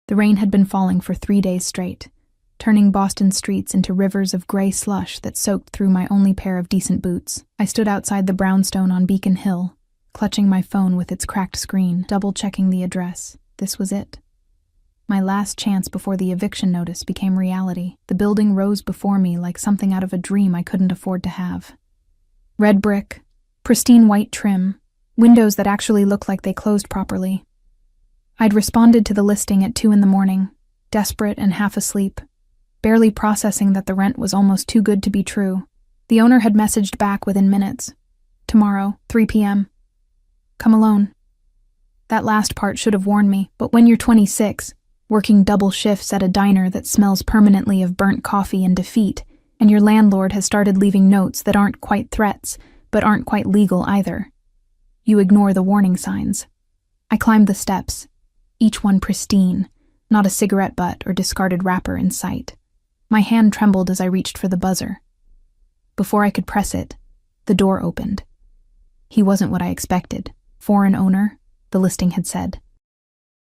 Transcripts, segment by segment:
The rain had been falling for 3 days straight, turning Boston streets into rivers of gray slush that soaked through my only pair of decent boots. I stood outside the brownstone on Beacon Hill, clutching my phone with its cracked screen, double-checking the address. This was it. My last chance before the eviction notice became reality. The building rose before me like something out of a dream I couldn't afford to have. Red brick, pristine white trim, windows that actually looked like they closed properly. I'd responded to the listing at 2 a.m, desperate and half asleep, barely processing that the rent was almost too good to be true. The owner had messaged back within minutes. Tomorrow, 3 p.m. Come alone. That last part should have warned me, but when you're 26, working double shifts at a diner that smells permanently of burnt coffee and defeat, and your landlord has started leaving notes that aren't quite threats, but aren't quite legal either, you ignore the warning signs. I climbed the steps, each one pristine, not a cigarette butt or discarded wrapper in sight. My hand trembled as I reached for the buzzer. Before I could press it, the door opened. He wasn't what I expected. Foreign owner, the listing had said.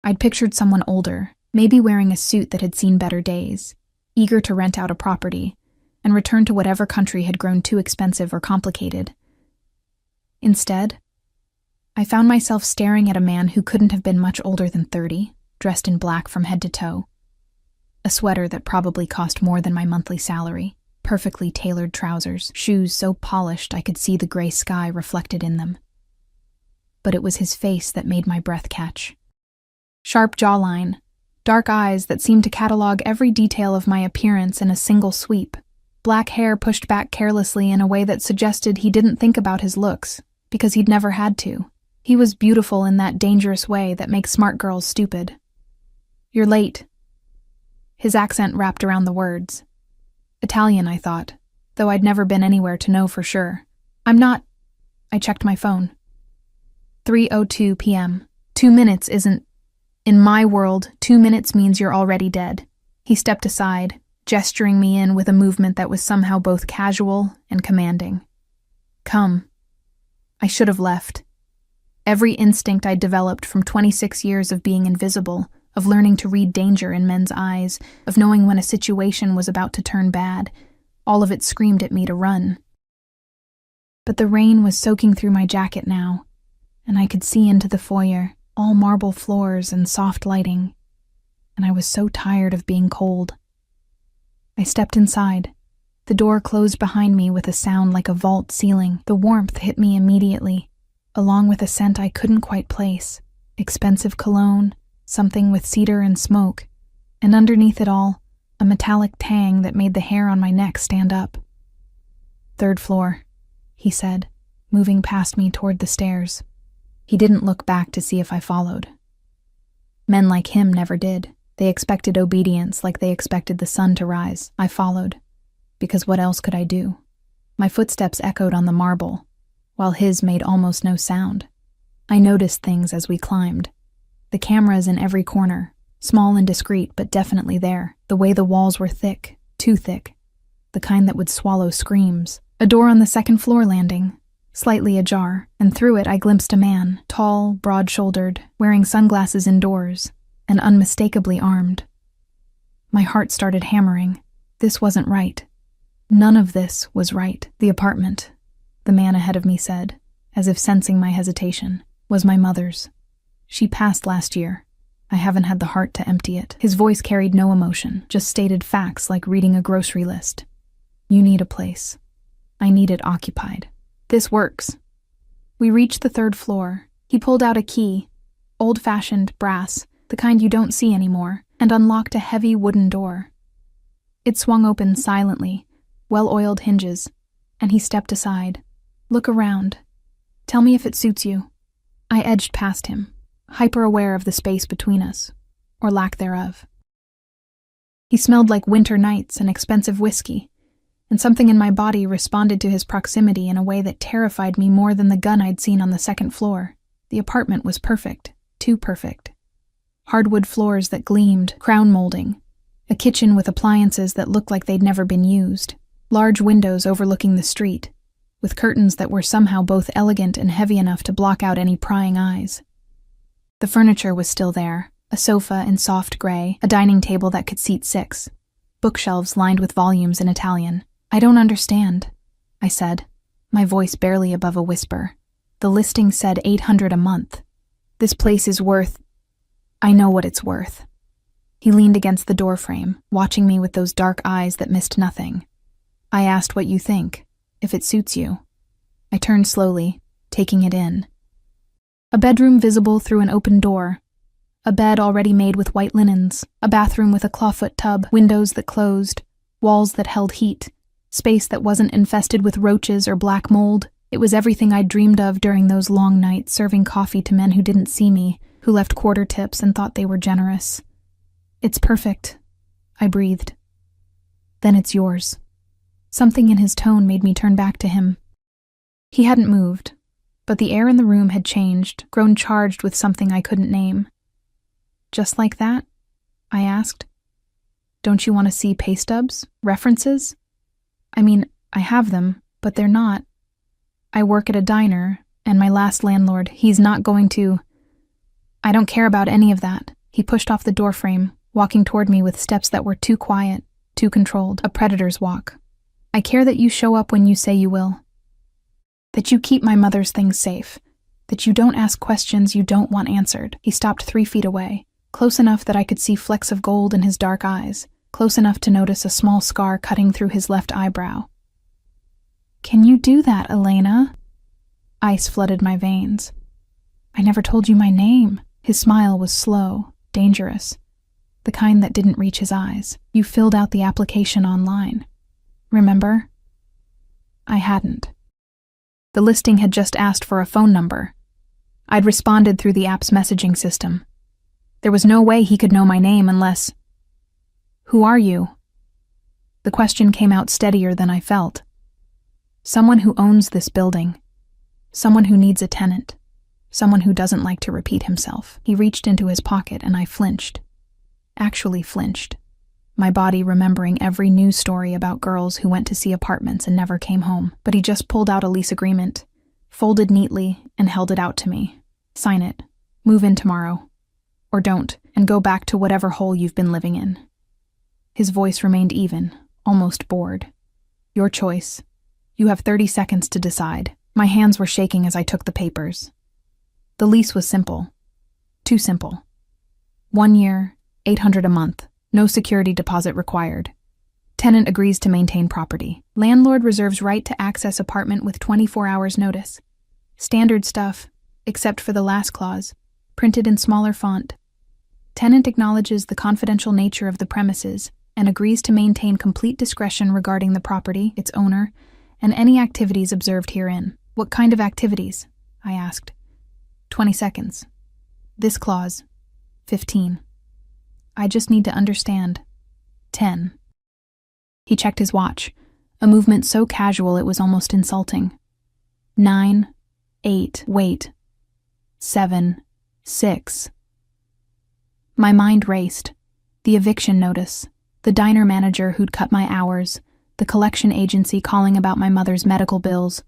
I'd pictured someone older, maybe wearing a suit that had seen better days, eager to rent out a property and return to whatever country had grown too expensive or complicated. Instead, I found myself staring at a man who couldn't have been much older than 30, dressed in black from head to toe. A sweater that probably cost more than my monthly salary, perfectly tailored trousers, shoes so polished I could see the gray sky reflected in them. But it was his face that made my breath catch. Sharp jawline, dark eyes that seemed to catalog every detail of my appearance in a single sweep, black hair pushed back carelessly in a way that suggested he didn't think about his looks, because he'd never had to. He was beautiful in that dangerous way that makes smart girls stupid. You're late. His accent wrapped around the words. Italian, I thought, though I'd never been anywhere to know for sure. I'm not. I checked my phone. 3:02 p.m. 2 minutes isn't. In my world, 2 minutes means you're already dead. He stepped aside, gesturing me in with a movement that was somehow both casual and commanding. Come. I should have left. Every instinct I'd developed from 26 years of being invisible, of learning to read danger in men's eyes, of knowing when a situation was about to turn bad, all of it screamed at me to run. But the rain was soaking through my jacket now, and I could see into the foyer, all marble floors and soft lighting, and I was so tired of being cold. I stepped inside. The door closed behind me with a sound like a vault ceiling. The warmth hit me immediately, along with a scent I couldn't quite place. Expensive cologne, something with cedar and smoke, and underneath it all, a metallic tang that made the hair on my neck stand up. 3rd floor, he said, moving past me toward the stairs. He didn't look back to see if I followed. Men like him never did. They expected obedience like they expected the sun to rise. I followed, because what else could I do? My footsteps echoed on the marble, while his made almost no sound. I noticed things as we climbed. The cameras in every corner, small and discreet but definitely there. The way the walls were thick, too thick, the kind that would swallow screams. A door on the 2nd floor landing, slightly ajar, and through it I glimpsed a man, tall, broad-shouldered, wearing sunglasses indoors, and unmistakably armed. My heart started hammering. This wasn't right. None of this was right. The apartment, the man ahead of me said, as if sensing my hesitation, was my mother's. She passed last year. I haven't had the heart to empty it. His voice carried no emotion, just stated facts like reading a grocery list. You need a place. I need it occupied. This works. We reached the 3rd floor. He pulled out a key, old-fashioned, brass, the kind you don't see anymore, and unlocked a heavy wooden door. It swung open silently, well-oiled hinges, and he stepped aside. Look around. Tell me if it suits you. I edged past him, hyper-aware of the space between us, or lack thereof. He smelled like winter nights and expensive whiskey, and something in my body responded to his proximity in a way that terrified me more than the gun I'd seen on the 2nd floor. The apartment was perfect, too perfect. Hardwood floors that gleamed, crown molding, a kitchen with appliances that looked like they'd never been used, large windows overlooking the street, with curtains that were somehow both elegant and heavy enough to block out any prying eyes. The furniture was still there, A sofa in soft gray, a dining table that could seat 6, bookshelves lined with volumes in Italian. "I don't understand," I said, my voice barely above a whisper. "The listing said $800 a month. This place is worth— I know what it's worth." He leaned against the doorframe, watching me with those dark eyes that missed nothing. "I asked what you think, if it suits you." I turned slowly, taking it in. A bedroom visible through an open door. A bed already made with white linens. A bathroom with a clawfoot tub. Windows that closed. Walls that held heat. Space that wasn't infested with roaches or black mold. It was everything I'd dreamed of during those long nights serving coffee to men who didn't see me, who left quarter tips and thought they were generous. "It's perfect," I breathed. "Then it's yours." Something in his tone made me turn back to him. He hadn't moved, but the air in the room had changed, grown charged with something I couldn't name. "Just like that?" I asked. "Don't you want to see pay stubs? References?" "I mean, I have them, but they're not. I work at a diner, and my last landlord, he's not going to— I don't care about any of that." He pushed off the doorframe, walking toward me with steps that were too quiet, too controlled, a predator's walk. "I care that you show up when you say you will. That you keep my mother's things safe. That you don't ask questions you don't want answered." He stopped 3 feet away, close enough that I could see flecks of gold in his dark eyes, close enough to notice a small scar cutting through his left eyebrow. "Can you do that, Elena?" Ice flooded my veins. "I never told you my name." His smile was slow, dangerous, the kind that didn't reach his eyes. "You filled out the application online. Remember?" I hadn't. The listing had just asked for a phone number. I'd responded through the app's messaging system. There was no way he could know my name unless— "Who are you?" The question came out steadier than I felt. "Someone who owns this building. Someone who needs a tenant. Someone who doesn't like to repeat himself." He reached into his pocket and I flinched. Actually flinched. My body remembering every news story about girls who went to see apartments and never came home. But he just pulled out a lease agreement, folded neatly, and held it out to me. "Sign it. Move in tomorrow. Or don't, and go back to whatever hole you've been living in." His voice remained even, almost bored. "Your choice. You have 30 seconds to decide." My hands were shaking as I took the papers. The lease was simple. Too simple. 1 year, $800 a month. No security deposit required. Tenant agrees to maintain property. Landlord reserves right to access apartment with 24 hours notice. Standard stuff, except for the last clause, printed in smaller font. Tenant acknowledges the confidential nature of the premises and agrees to maintain complete discretion regarding the property, its owner, and any activities observed herein. "What kind of activities?" I asked. 20 seconds. This clause. 15. I just need to understand. 10. He checked his watch, a movement so casual it was almost insulting. 9, 8, wait. 7, 6. My mind raced. The eviction notice, the diner manager who'd cut my hours, the collection agency calling about my mother's medical bills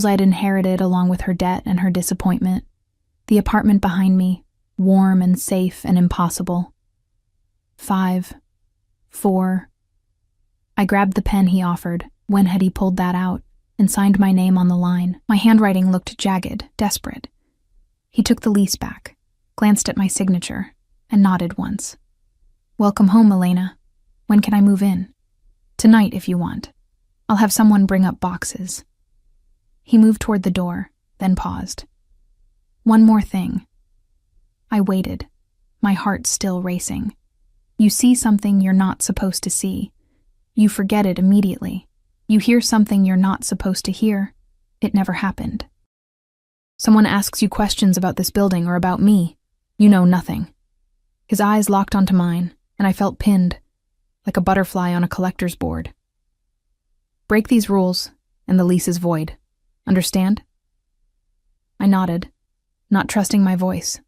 I'd inherited along with her debt and her disappointment, the apartment behind me, warm and safe and impossible. 5, 4. I grabbed the pen he offered, when had he pulled that out, and signed my name on the line. My handwriting looked jagged, desperate. He took the lease back, glanced at my signature, and nodded once. "Welcome home, Elena. When can I move in?" "Tonight, if you want. I'll have someone bring up boxes." He moved toward the door, then paused. "One more thing." I waited, my heart still racing. You see something you're not supposed to see. You forget it immediately. You hear something you're not supposed to hear. It never happened. Someone asks you questions about this building or about me. You know nothing. His eyes locked onto mine, and I felt pinned, like a butterfly on a collector's board. "Break these rules, and the lease is void. Understand?" I nodded, not trusting my voice.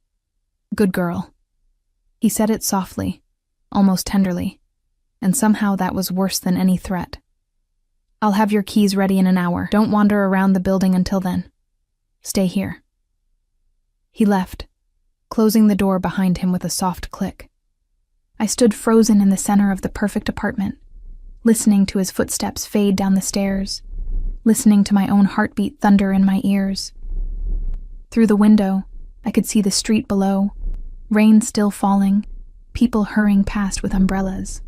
"Good girl." He said it softly, almost tenderly, and somehow that was worse than any threat. "I'll have your keys ready in an hour. Don't wander around the building until then. Stay here." He left, closing the door behind him with a soft click. I stood frozen in the center of the perfect apartment, listening to his footsteps fade down the stairs, listening to my own heartbeat thunder in my ears. Through the window, I could see the street below, rain still falling, people hurrying past with umbrellas.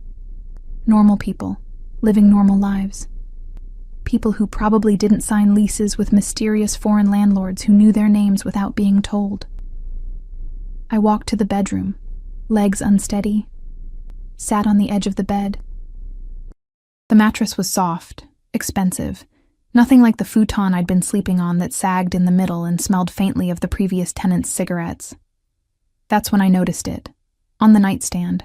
Normal people, living normal lives. People who probably didn't sign leases with mysterious foreign landlords who knew their names without being told. I walked to the bedroom, legs unsteady, sat on the edge of the bed. The mattress was soft, expensive, nothing like the futon I'd been sleeping on that sagged in the middle and smelled faintly of the previous tenant's cigarettes. That's when I noticed it, on the nightstand,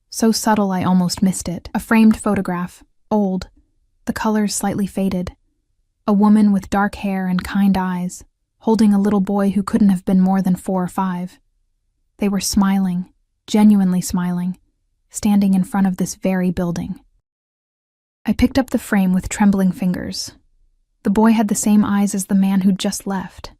so subtle I almost missed it. A framed photograph, old, the colors slightly faded. A woman with dark hair and kind eyes, holding a little boy who couldn't have been more than 4 or 5. They were smiling, genuinely smiling, standing in front of this very building. I picked up the frame with trembling fingers. The boy had the same eyes as the man who'd just left,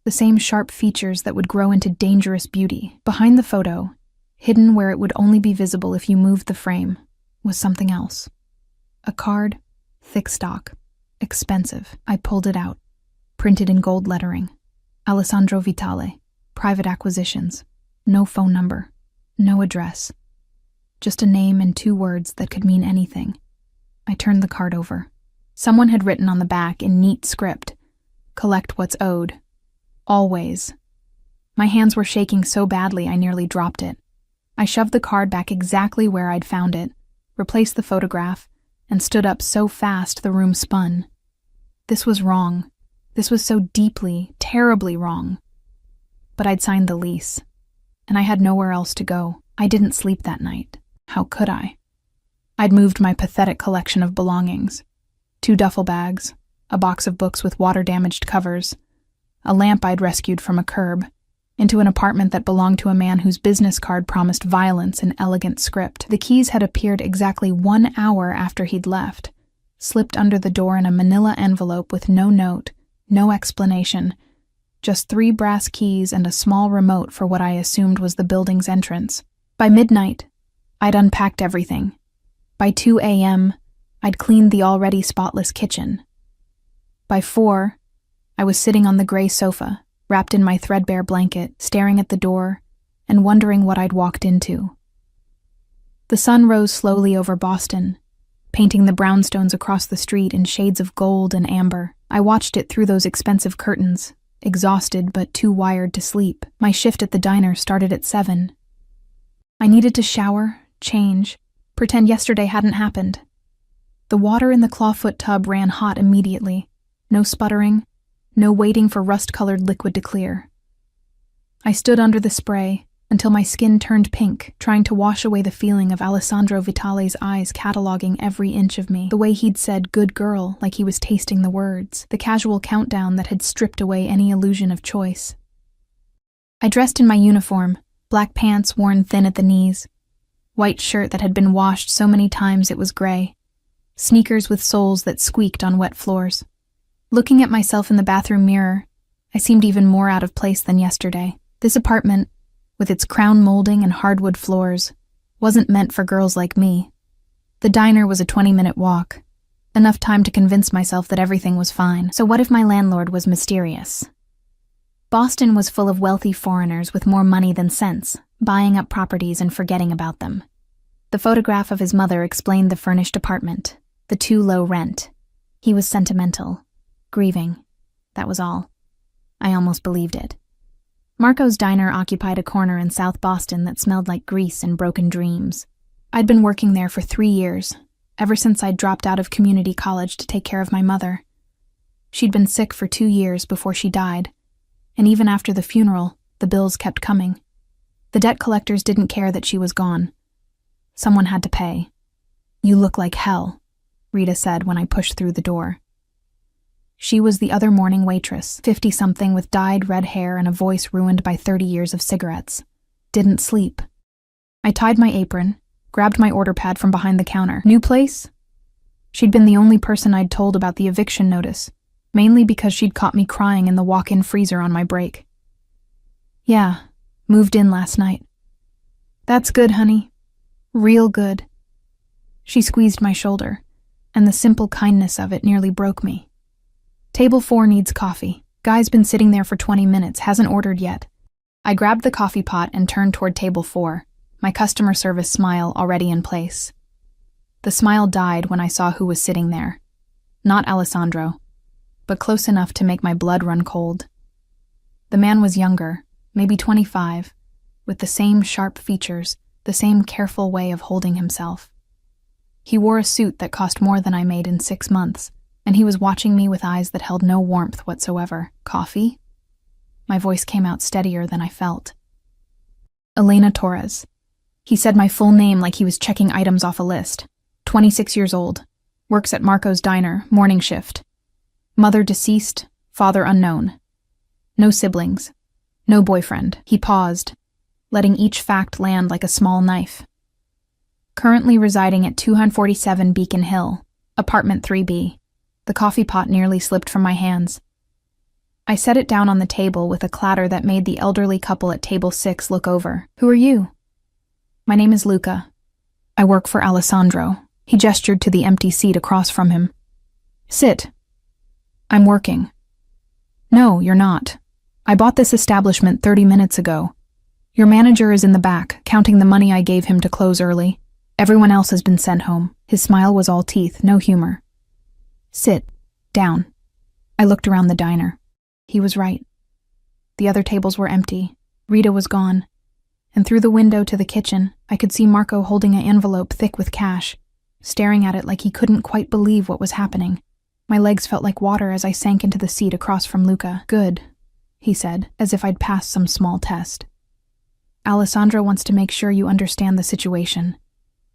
the same sharp features that would grow into dangerous beauty. Behind the photo, hidden where it would only be visible if you moved the frame, was something else. A card, thick stock, expensive. I pulled it out, printed in gold lettering. Alessandro Vitale, private acquisitions. No phone number, no address. Just a name and 2 words that could mean anything. I turned the card over. Someone had written on the back in neat script, "Collect what's owed. Always." My hands were shaking so badly I nearly dropped it. I shoved the card back exactly where I'd found it, replaced the photograph, and stood up so fast the room spun. This was wrong. This was so deeply, terribly wrong. But I'd signed the lease, and I had nowhere else to go. I didn't sleep that night. How could I? I'd moved my pathetic collection of belongings. 2 duffel bags, a box of books with water-damaged covers, a lamp I'd rescued from a curb, into an apartment that belonged to a man whose business card promised violence in elegant script. The keys had appeared exactly 1 hour after he'd left, slipped under the door in a manila envelope with no note, no explanation, just 3 brass keys and a small remote for what I assumed was the building's entrance. By midnight, I'd unpacked everything. By 2 a.m., I'd cleaned the already spotless kitchen. By 4, I was sitting on the gray sofa, wrapped in my threadbare blanket, staring at the door and wondering what I'd walked into. The sun rose slowly over Boston, painting the brownstones across the street in shades of gold and amber. I watched it through those expensive curtains, exhausted but too wired to sleep. My shift at the diner started at 7. I needed to shower, change, pretend yesterday hadn't happened. The water in the clawfoot tub ran hot immediately. No sputtering, no waiting for rust-colored liquid to clear. I stood under the spray until my skin turned pink, trying to wash away the feeling of Alessandro Vitale's eyes cataloging every inch of me, the way he'd said "good girl" like he was tasting the words, the casual countdown that had stripped away any illusion of choice. I dressed in my uniform, black pants worn thin at the knees, white shirt that had been washed so many times it was gray, sneakers with soles that squeaked on wet floors. Looking at myself in the bathroom mirror, I seemed even more out of place than yesterday. This apartment, with its crown molding and hardwood floors, wasn't meant for girls like me. The diner was a 20-minute walk, enough time to convince myself that everything was fine. So what if my landlord was mysterious? Boston was full of wealthy foreigners with more money than sense, buying up properties and forgetting about them. The photograph of his mother explained the furnished apartment, the too low rent. He was sentimental, grieving. That was all. I almost believed it. Marco's diner occupied a corner in South Boston that smelled like grease and broken dreams. I'd been working there for 3 years, ever since I'd dropped out of community college to take care of my mother. She'd been sick for 2 years before she died, and even after the funeral, the bills kept coming. The debt collectors didn't care that she was gone. Someone had to pay. "You look like hell," Rita said when I pushed through the door. She was the other morning waitress, 50-something with dyed red hair and a voice ruined by 30 years of cigarettes. Didn't sleep. I tied my apron, grabbed my order pad from behind the counter. "New place?" She'd been the only person I'd told about the eviction notice, mainly because she'd caught me crying in the walk-in freezer on my break. "Yeah, Moved in last night. That's good, honey. Real good. She squeezed my shoulder, and the simple kindness of it nearly broke me. Table 4 needs coffee. Guy's been sitting there for 20 minutes, hasn't ordered yet. I grabbed the coffee pot and turned toward table 4, my customer service smile already in place. The smile died when I saw who was sitting there. Not Alessandro, but close enough to make my blood run cold. The man was younger, maybe 25, with the same sharp features, the same careful way of holding himself. He wore a suit that cost more than I made in 6 months, and he was watching me with eyes that held no warmth whatsoever. Coffee? My voice came out steadier than I felt. Elena Torres. He said my full name like he was checking items off a list. 26 years old. Works at Marco's Diner, morning shift. Mother deceased, father unknown. No siblings. No boyfriend. He paused, letting each fact land like a small knife. Currently residing at 247 Beacon Hill, apartment 3B. The coffee pot nearly slipped from my hands. I set it down on the table with a clatter that made the elderly couple at table 6 look over. Who are you? My name is Luca. I work for Alessandro. He gestured to the empty seat across from him. Sit. I'm working. No, you're not. I bought this establishment 30 minutes ago. Your manager is in the back, counting the money I gave him to close early. Everyone else has been sent home. His smile was all teeth, no humor. Sit. Down. I looked around the diner. He was right. The other tables were empty. Rita was gone. And through the window to the kitchen, I could see Marco holding an envelope thick with cash, staring at it like he couldn't quite believe what was happening. My legs felt like water as I sank into the seat across from Luca. Good, he said, as if I'd passed some small test. Alessandro wants to make sure you understand the situation.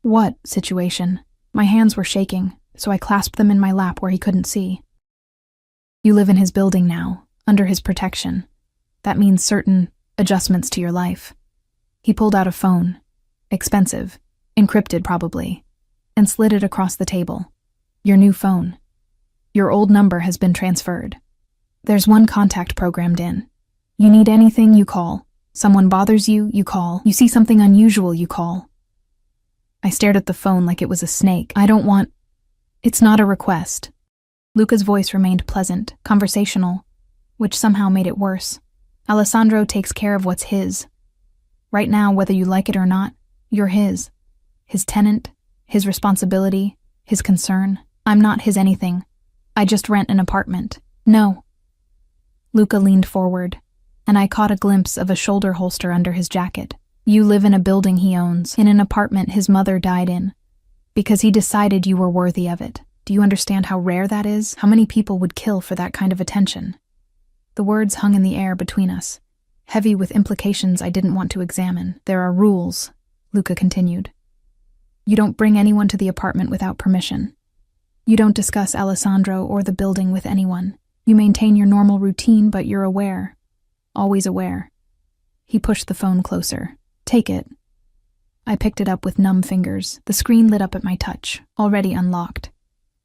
What situation? My hands were shaking, so I clasped them in my lap where he couldn't see. You live in his building now, under his protection. That means certain adjustments to your life. He pulled out a phone, expensive, encrypted probably, and slid it across the table. Your new phone. Your old number has been transferred. There's one contact programmed in. You need anything, you call. Someone bothers you, you call. You see something unusual, you call. I stared at the phone like it was a snake. I don't want... It's not a request. Luca's voice remained pleasant, conversational, which somehow made it worse. Alessandro takes care of what's his. Right now, whether you like it or not, you're his. His tenant, his responsibility, his concern. I'm not his anything. I just rent an apartment. No. Luca leaned forward, and I caught a glimpse of a shoulder holster under his jacket. You live in a building he owns, in an apartment his mother died in, because he decided you were worthy of it. Do you understand how rare that is? How many people would kill for that kind of attention? The words hung in the air between us, heavy with implications I didn't want to examine. There are rules, Luca continued. You don't bring anyone to the apartment without permission. You don't discuss Alessandro or the building with anyone. You maintain your normal routine, but you're aware. Always aware. He pushed the phone closer. Take it. I picked it up with numb fingers. The screen lit up at my touch, already unlocked.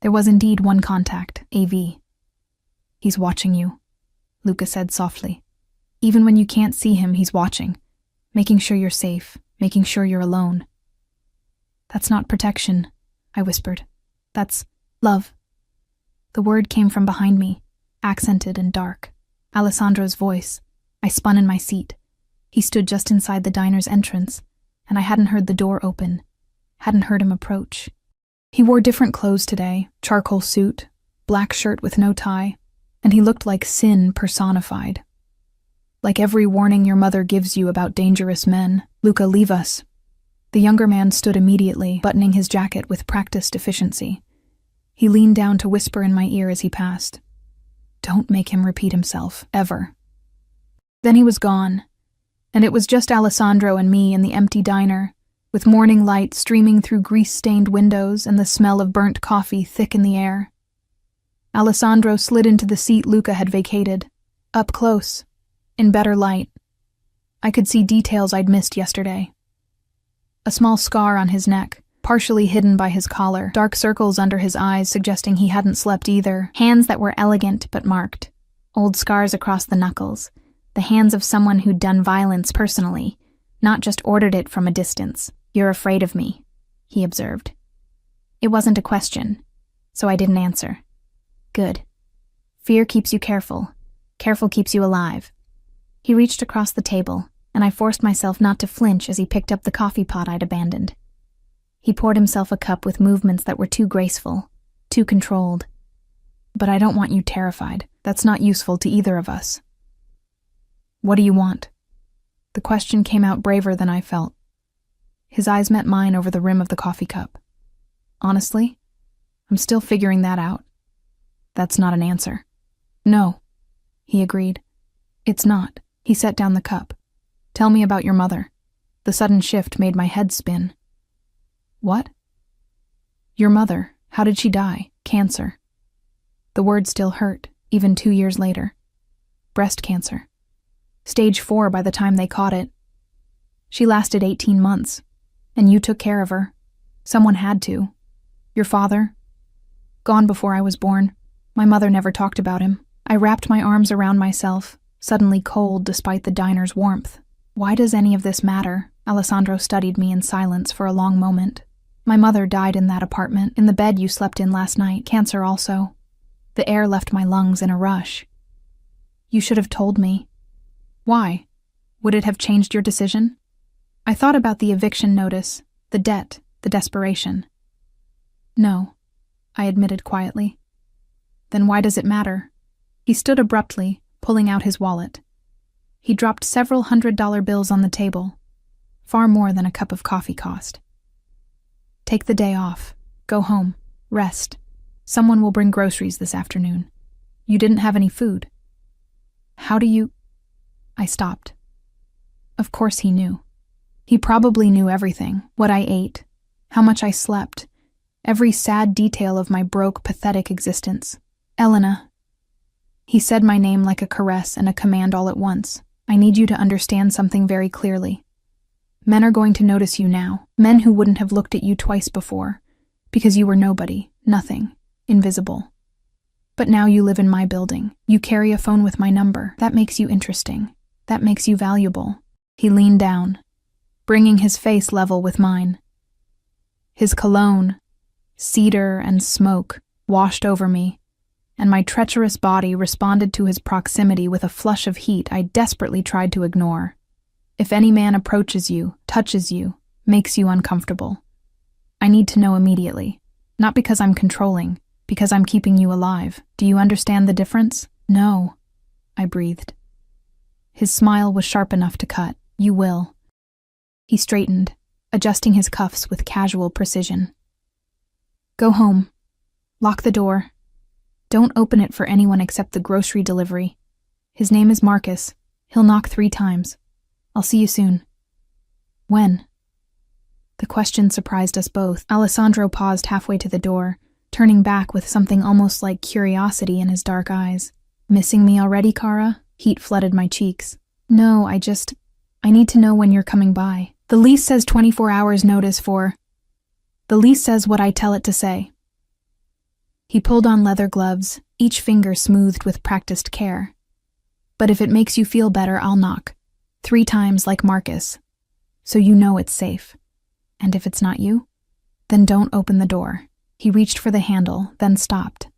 There was indeed one contact, AV. He's watching you, Luca said softly. Even when you can't see him, he's watching, making sure you're safe, making sure you're alone. That's not protection, I whispered. That's love. The word came from behind me, accented and dark. Alessandro's voice. I spun in my seat. He stood just inside the diner's entrance, and I hadn't heard the door open, hadn't heard him approach. He wore different clothes today, charcoal suit, black shirt with no tie, and he looked like sin personified. Like every warning your mother gives you about dangerous men. Luca, leave us. The younger man stood immediately, buttoning his jacket with practiced efficiency. He leaned down to whisper in my ear as he passed. Don't make him repeat himself, ever. Then he was gone, and it was just Alessandro and me in the empty diner, with morning light streaming through grease-stained windows and the smell of burnt coffee thick in the air. Alessandro slid into the seat Luca had vacated, up close, in better light. I could see details I'd missed yesterday. A small scar on his neck, partially hidden by his collar, dark circles under his eyes suggesting he hadn't slept either, hands that were elegant but marked, old scars across the knuckles, The hands of someone who'd done violence personally, not just ordered it from a distance. "You're afraid of me," he observed. It wasn't a question, so I didn't answer. Good. Fear keeps you careful. Careful keeps you alive. He reached across the table, and I forced myself not to flinch as he picked up the coffee pot I'd abandoned. He poured himself a cup with movements that were too graceful, too controlled. "But I don't want you terrified. That's not useful to either of us." "What do you want?" The question came out braver than I felt. His eyes met mine over the rim of the coffee cup. "Honestly, I'm still figuring that out." "That's not an answer." "No," he agreed. "It's not." He set down the cup. "Tell me about your mother." The sudden shift made my head spin. "What?" "Your mother. How did she die? Cancer." The word still hurt, even 2 years later. "Breast cancer. Stage 4 by the time they caught it. She lasted 18 months, and you took care of her. Someone had to. Your father? Gone before I was born. My mother never talked about him." I wrapped my arms around myself, suddenly cold despite the diner's warmth. "Why does any of this matter?" Alessandro studied me in silence for a long moment. "My mother died in that apartment, in the bed you slept in last night. Cancer also. The air left my lungs in a rush." "You should have told me." "Why? Would it have changed your decision?" I thought about the eviction notice, the debt, the desperation. "No," I admitted quietly. "Then why does it matter?" He stood abruptly, pulling out his wallet. He dropped several $100 bills on the table, far more than a cup of coffee cost. "Take the day off. Go home. Rest. Someone will bring groceries this afternoon. You didn't have any food." "How do you—" I stopped. Of course he knew. He probably knew everything, what I ate, how much I slept, every sad detail of my broke, pathetic existence. "Elena." He said my name like a caress and a command all at once. "I need you to understand something very clearly. Men are going to notice you now, men who wouldn't have looked at you twice before, because you were nobody, nothing, invisible. But now you live in my building. You carry a phone with my number. That makes you interesting. That makes you valuable." He leaned down, bringing his face level with mine. His cologne, cedar and smoke, washed over me, and my treacherous body responded to his proximity with a flush of heat I desperately tried to ignore. "If any man approaches you, touches you, makes you uncomfortable, I need to know immediately. Not because I'm controlling, because I'm keeping you alive. Do you understand the difference?" "No," I breathed. His smile was sharp enough to cut. "You will." He straightened, adjusting his cuffs with casual precision. "Go home. Lock the door. Don't open it for anyone except the grocery delivery. His name is Marcus. He'll knock 3 times. I'll see you soon." "When?" The question surprised us both. Alessandro paused halfway to the door, turning back with something almost like curiosity in his dark eyes. "Missing me already, Kara?" Heat flooded my cheeks. "No, I need to know when you're coming by. The lease says 24 hours notice for—" "The lease says what I tell it to say." He pulled on leather gloves, each finger smoothed with practiced care. "But if it makes you feel better, I'll knock. 3 times like Marcus. So you know it's safe. And if it's not you, then don't open the door." He reached for the handle, then stopped.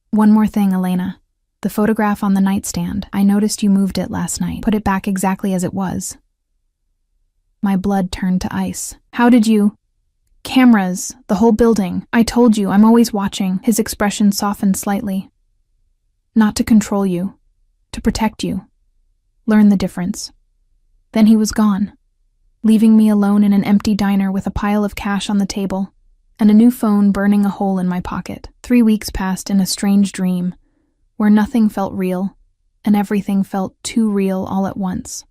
"One more thing, Elena. The photograph on the nightstand, I noticed you moved it last night. Put it back exactly as it was." My blood turned to ice. "How did you—" "Cameras, the whole building. I told you, I'm always watching." His expression softened slightly. "Not to control you, to protect you. Learn the difference." Then he was gone, leaving me alone in an empty diner with a pile of cash on the table and a new phone burning a hole in my pocket. 3 weeks passed in a strange dream, where nothing felt real, and everything felt too real all at once.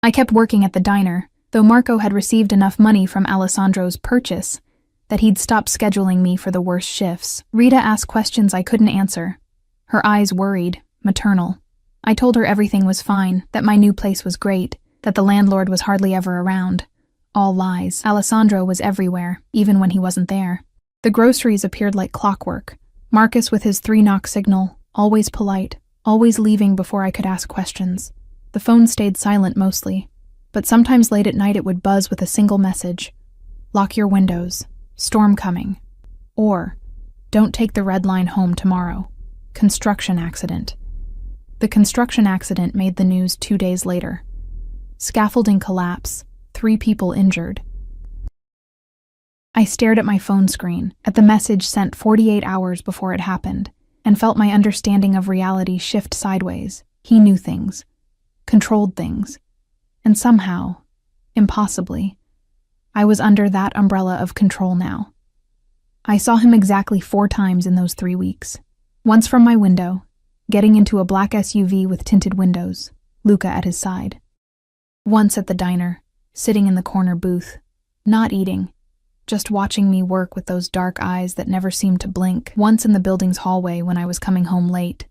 I kept working at the diner, though Marco had received enough money from Alessandro's purchase that he'd stopped scheduling me for the worst shifts. Rita asked questions I couldn't answer, her eyes worried, maternal. I told her everything was fine, that my new place was great, that the landlord was hardly ever around. All lies. Alessandro was everywhere, even when he wasn't there. The groceries appeared like clockwork. Marcus with his 3-knock signal, always polite, always leaving before I could ask questions. The phone stayed silent mostly, but sometimes late at night it would buzz with a single message. Lock your windows. Storm coming. Or, don't take the red line home tomorrow. Construction accident. The construction accident made the news 2 days later. Scaffolding collapse. 3 people injured. I stared at my phone screen, at the message sent 48 hours before it happened, and felt my understanding of reality shift sideways. He knew things. Controlled things. And somehow, impossibly, I was under that umbrella of control now. I saw him exactly 4 times in those 3 weeks. Once from my window, getting into a black SUV with tinted windows, Luca at his side. Once at the diner, sitting in the corner booth, not eating, just watching me work with those dark eyes that never seemed to blink. Once in the building's hallway when I was coming home late,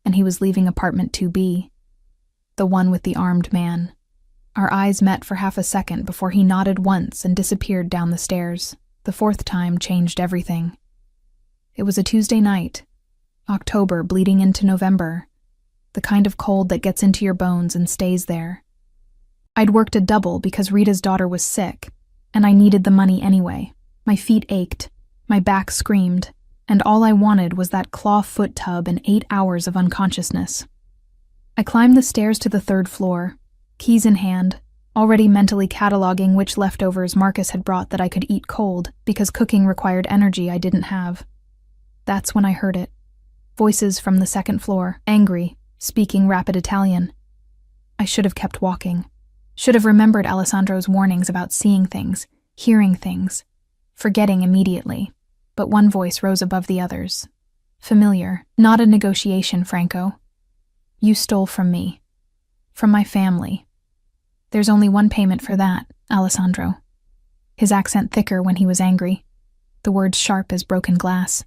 and he was leaving apartment 2B, the one with the armed man. Our eyes met for half a second before he nodded once and disappeared down the stairs. The 4th time changed everything. It was a Tuesday night, October bleeding into November, the kind of cold that gets into your bones and stays there. I'd worked a double because Rita's daughter was sick, and I needed the money anyway. My feet ached, my back screamed, and all I wanted was that claw foot tub and 8 hours of unconsciousness. I climbed the stairs to the 3rd floor, keys in hand, already mentally cataloging which leftovers Marcus had brought that I could eat cold because cooking required energy I didn't have. That's when I heard it. Voices from the 2nd floor, angry, speaking rapid Italian. I should have kept walking. Should have remembered Alessandro's warnings about seeing things, hearing things, forgetting immediately. But one voice rose above the others. Familiar, not a negotiation, Franco. You stole from me. From my family. There's only one payment for that, Alessandro. His accent thicker when he was angry, the words sharp as broken glass.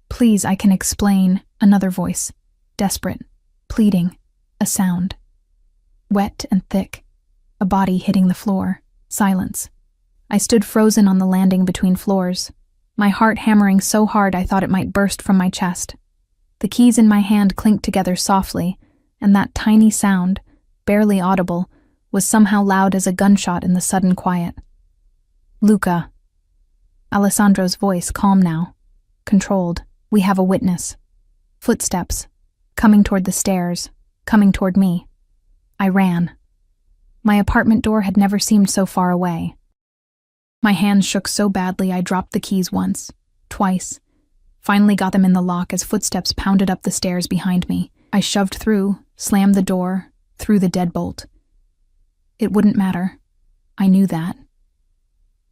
Please, I can explain. Another voice. Desperate. Pleading. A sound. Wet and thick. A body hitting the floor. Silence. I stood frozen on the landing between floors, my heart hammering so hard I thought it might burst from my chest. The keys in my hand clinked together softly, and that tiny sound, barely audible, was somehow loud as a gunshot in the sudden quiet. Luca. Alessandro's voice, calm now. Controlled. We have a witness. Footsteps. Coming toward the stairs. Coming toward me. I ran. My apartment door had never seemed so far away. My hands shook so badly I dropped the keys once, twice. Finally got them in the lock as footsteps pounded up the stairs behind me. I shoved through, slammed the door, threw the deadbolt. It wouldn't matter. I knew that.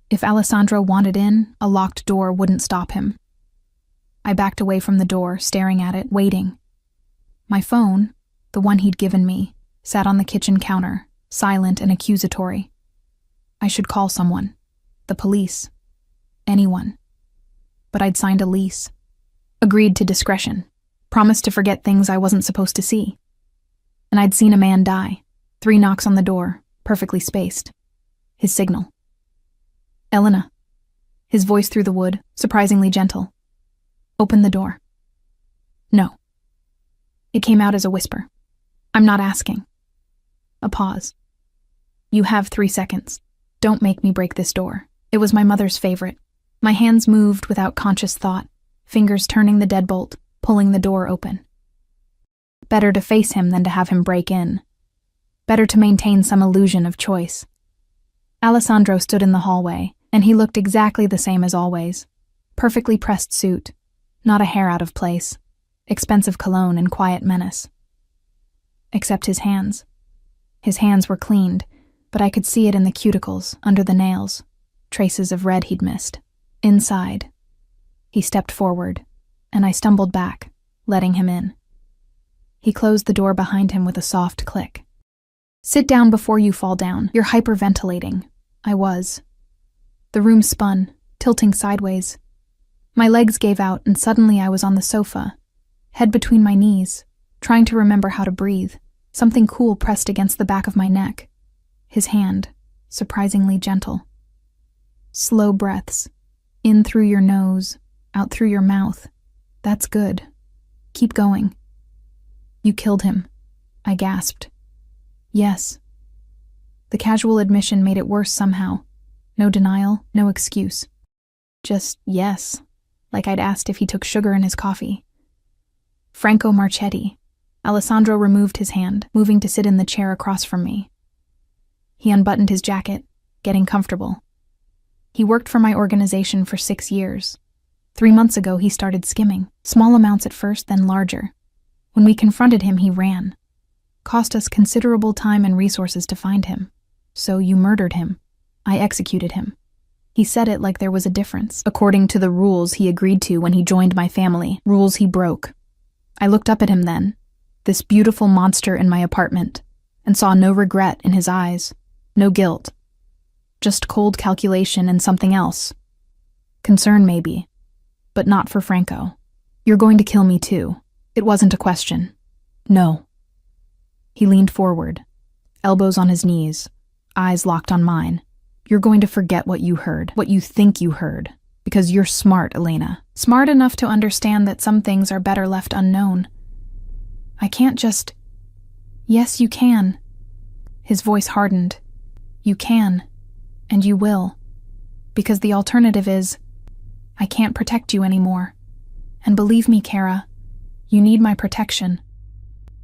If Alessandro wanted in, a locked door wouldn't stop him. I backed away from the door, staring at it, waiting. My phone, the one he'd given me, sat on the kitchen counter, silent and accusatory. I should call someone. The police. Anyone. But I'd signed a lease. Agreed to discretion. Promised to forget things I wasn't supposed to see. And I'd seen a man die. 3 knocks on the door, perfectly spaced. His signal. Elena. His voice through the wood, surprisingly gentle. Open the door. No. It came out as a whisper. I'm not asking. A pause. You have 3 seconds. Don't make me break this door. It was my mother's favorite. My hands moved without conscious thought, fingers turning the deadbolt, pulling the door open. Better to face him than to have him break in. Better to maintain some illusion of choice. Alessandro stood in the hallway, and he looked exactly the same as always. Perfectly pressed suit, not a hair out of place, expensive cologne and quiet menace. Except his hands. His hands were cleaned, but I could see it in the cuticles, under the nails, traces of red he'd missed. Inside. He stepped forward, and I stumbled back, letting him in. He closed the door behind him with a soft click. Sit down before you fall down. You're hyperventilating. I was. The room spun, tilting sideways. My legs gave out, and suddenly I was on the sofa, head between my knees, trying to remember how to breathe. Something cool pressed against the back of my neck. His hand, surprisingly gentle. Slow breaths. In through your nose, out through your mouth. That's good. Keep going. You killed him, I gasped. Yes. The casual admission made it worse somehow. No denial, no excuse. Just yes, like I'd asked if he took sugar in his coffee. Franco Marchetti. Alessandro removed his hand, moving to sit in the chair across from me. He unbuttoned his jacket, getting comfortable. He worked for my organization for 6 years. 3 months ago, he started skimming, small amounts at first, then larger. When we confronted him, he ran. Cost us considerable time and resources to find him. So you murdered him. I executed him. He said it like there was a difference, according to the rules he agreed to when he joined my family, rules he broke. I looked up at him then, this beautiful monster in my apartment, and saw no regret in his eyes, no guilt. Just cold calculation and something else. Concern maybe, but not for Franco. You're going to kill me too. It wasn't a question. No. He leaned forward, elbows on his knees, eyes locked on mine. You're going to forget what you heard, what you think you heard, because you're smart, Elena. Smart enough to understand that some things are better left unknown. I can't just... Yes, you can. His voice hardened. You can, and you will, because the alternative is, I can't protect you anymore. And believe me, Kara, you need my protection.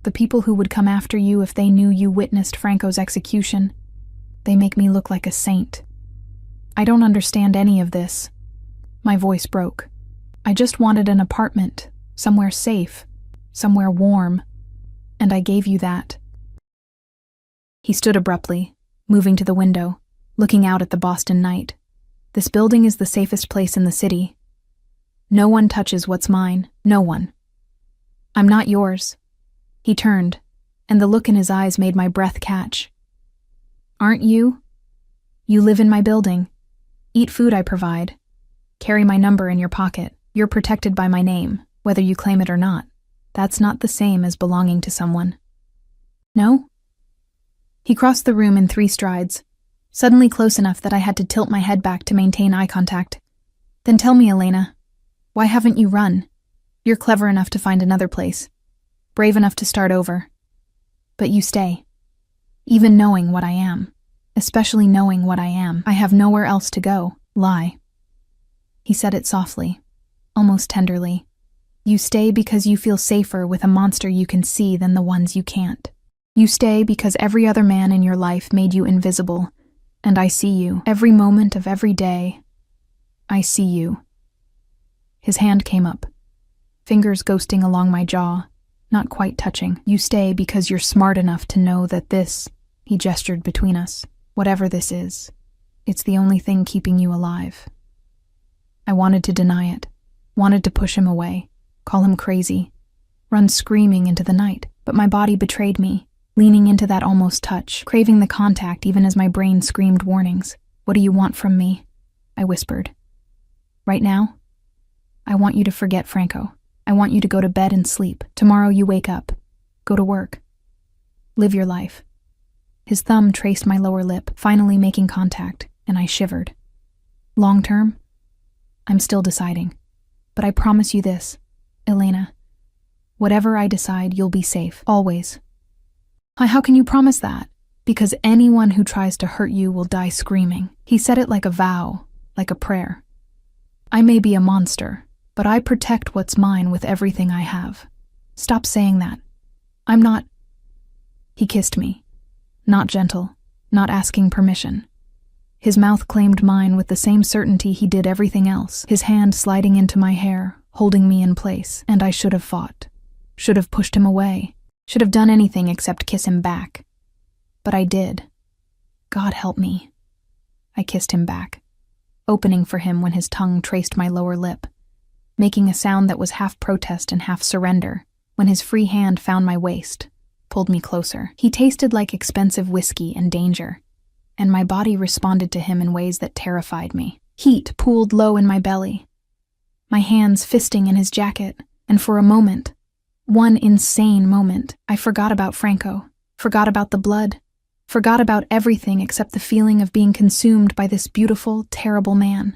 The people who would come after you if they knew you witnessed Franco's execution, they make me look like a saint. I don't understand any of this. My voice broke. I just wanted an apartment, somewhere safe, somewhere warm, and I gave you that. He stood abruptly, moving to the window, looking out at the Boston night. This building is the safest place in the city. No one touches what's mine, no one. I'm not yours. He turned, and the look in his eyes made my breath catch. Aren't you? You live in my building. Eat food I provide. Carry my number in your pocket. You're protected by my name, whether you claim it or not. That's not the same as belonging to someone. No? He crossed the room in 3 strides, suddenly close enough that I had to tilt my head back to maintain eye contact. Then tell me, Elena, why haven't you run? You're clever enough to find another place, brave enough to start over. But you stay. Even knowing what I am, especially knowing what I am, I have nowhere else to go. Lie. He said it softly, almost tenderly. You stay because you feel safer with a monster you can see than the ones you can't. You stay because every other man in your life made you invisible, and I see you. Every moment of every day, I see you. His hand came up, fingers ghosting along my jaw, not quite touching. You stay because you're smart enough to know that this, he gestured between us, whatever this is, it's the only thing keeping you alive. I wanted to deny it, wanted to push him away, call him crazy, run screaming into the night, but my body betrayed me, leaning into that almost touch, craving the contact even as my brain screamed warnings. What do you want from me? I whispered. Right now? I want you to forget Franco. I want you to go to bed and sleep. Tomorrow you wake up. Go to work. Live your life. His thumb traced my lower lip, finally making contact, and I shivered. Long term? I'm still deciding. But I promise you this, Elena. Whatever I decide, you'll be safe, always. How can you promise that? Because anyone who tries to hurt you will die screaming. He said it like a vow, like a prayer. I may be a monster, but I protect what's mine with everything I have. Stop saying that. I'm not... He kissed me. Not gentle, not asking permission. His mouth claimed mine with the same certainty he did everything else, his hand sliding into my hair, holding me in place, and I should have fought. Should have pushed him away. Should have done anything except kiss him back. But I did. God help me. I kissed him back, opening for him when his tongue traced my lower lip, making a sound that was half protest and half surrender, when his free hand found my waist, pulled me closer. He tasted like expensive whiskey and danger, and my body responded to him in ways that terrified me. Heat pooled low in my belly, my hands fisting in his jacket, and for a moment, one insane moment, I forgot about Franco, forgot about the blood, forgot about everything except the feeling of being consumed by this beautiful, terrible man.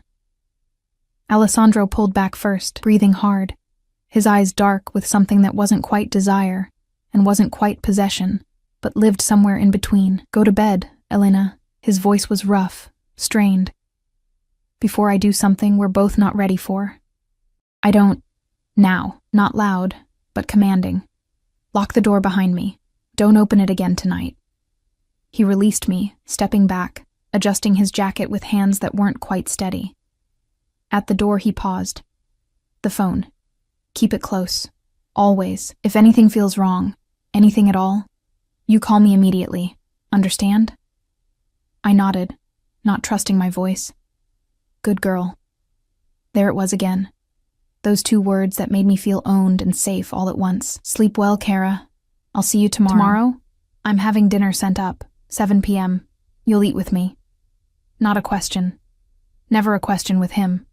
Alessandro pulled back first, breathing hard, his eyes dark with something that wasn't quite desire, and wasn't quite possession, but lived somewhere in between. Go to bed, Elena. His voice was rough, strained. Before I do something we're both not ready for. I don't. Now. Not loud, but commanding. Lock the door behind me. Don't open it again tonight. He released me, stepping back, adjusting his jacket with hands that weren't quite steady. At the door he paused. The phone. Keep it close. Always. If anything feels wrong, anything at all, you call me immediately. Understand? I nodded, not trusting my voice. Good girl. There it was again. Those two words that made me feel owned and safe all at once. Sleep well, Kara. I'll see you tomorrow. Tomorrow? I'm having dinner sent up, 7 p.m. You'll eat with me. Not a question. Never a question with him.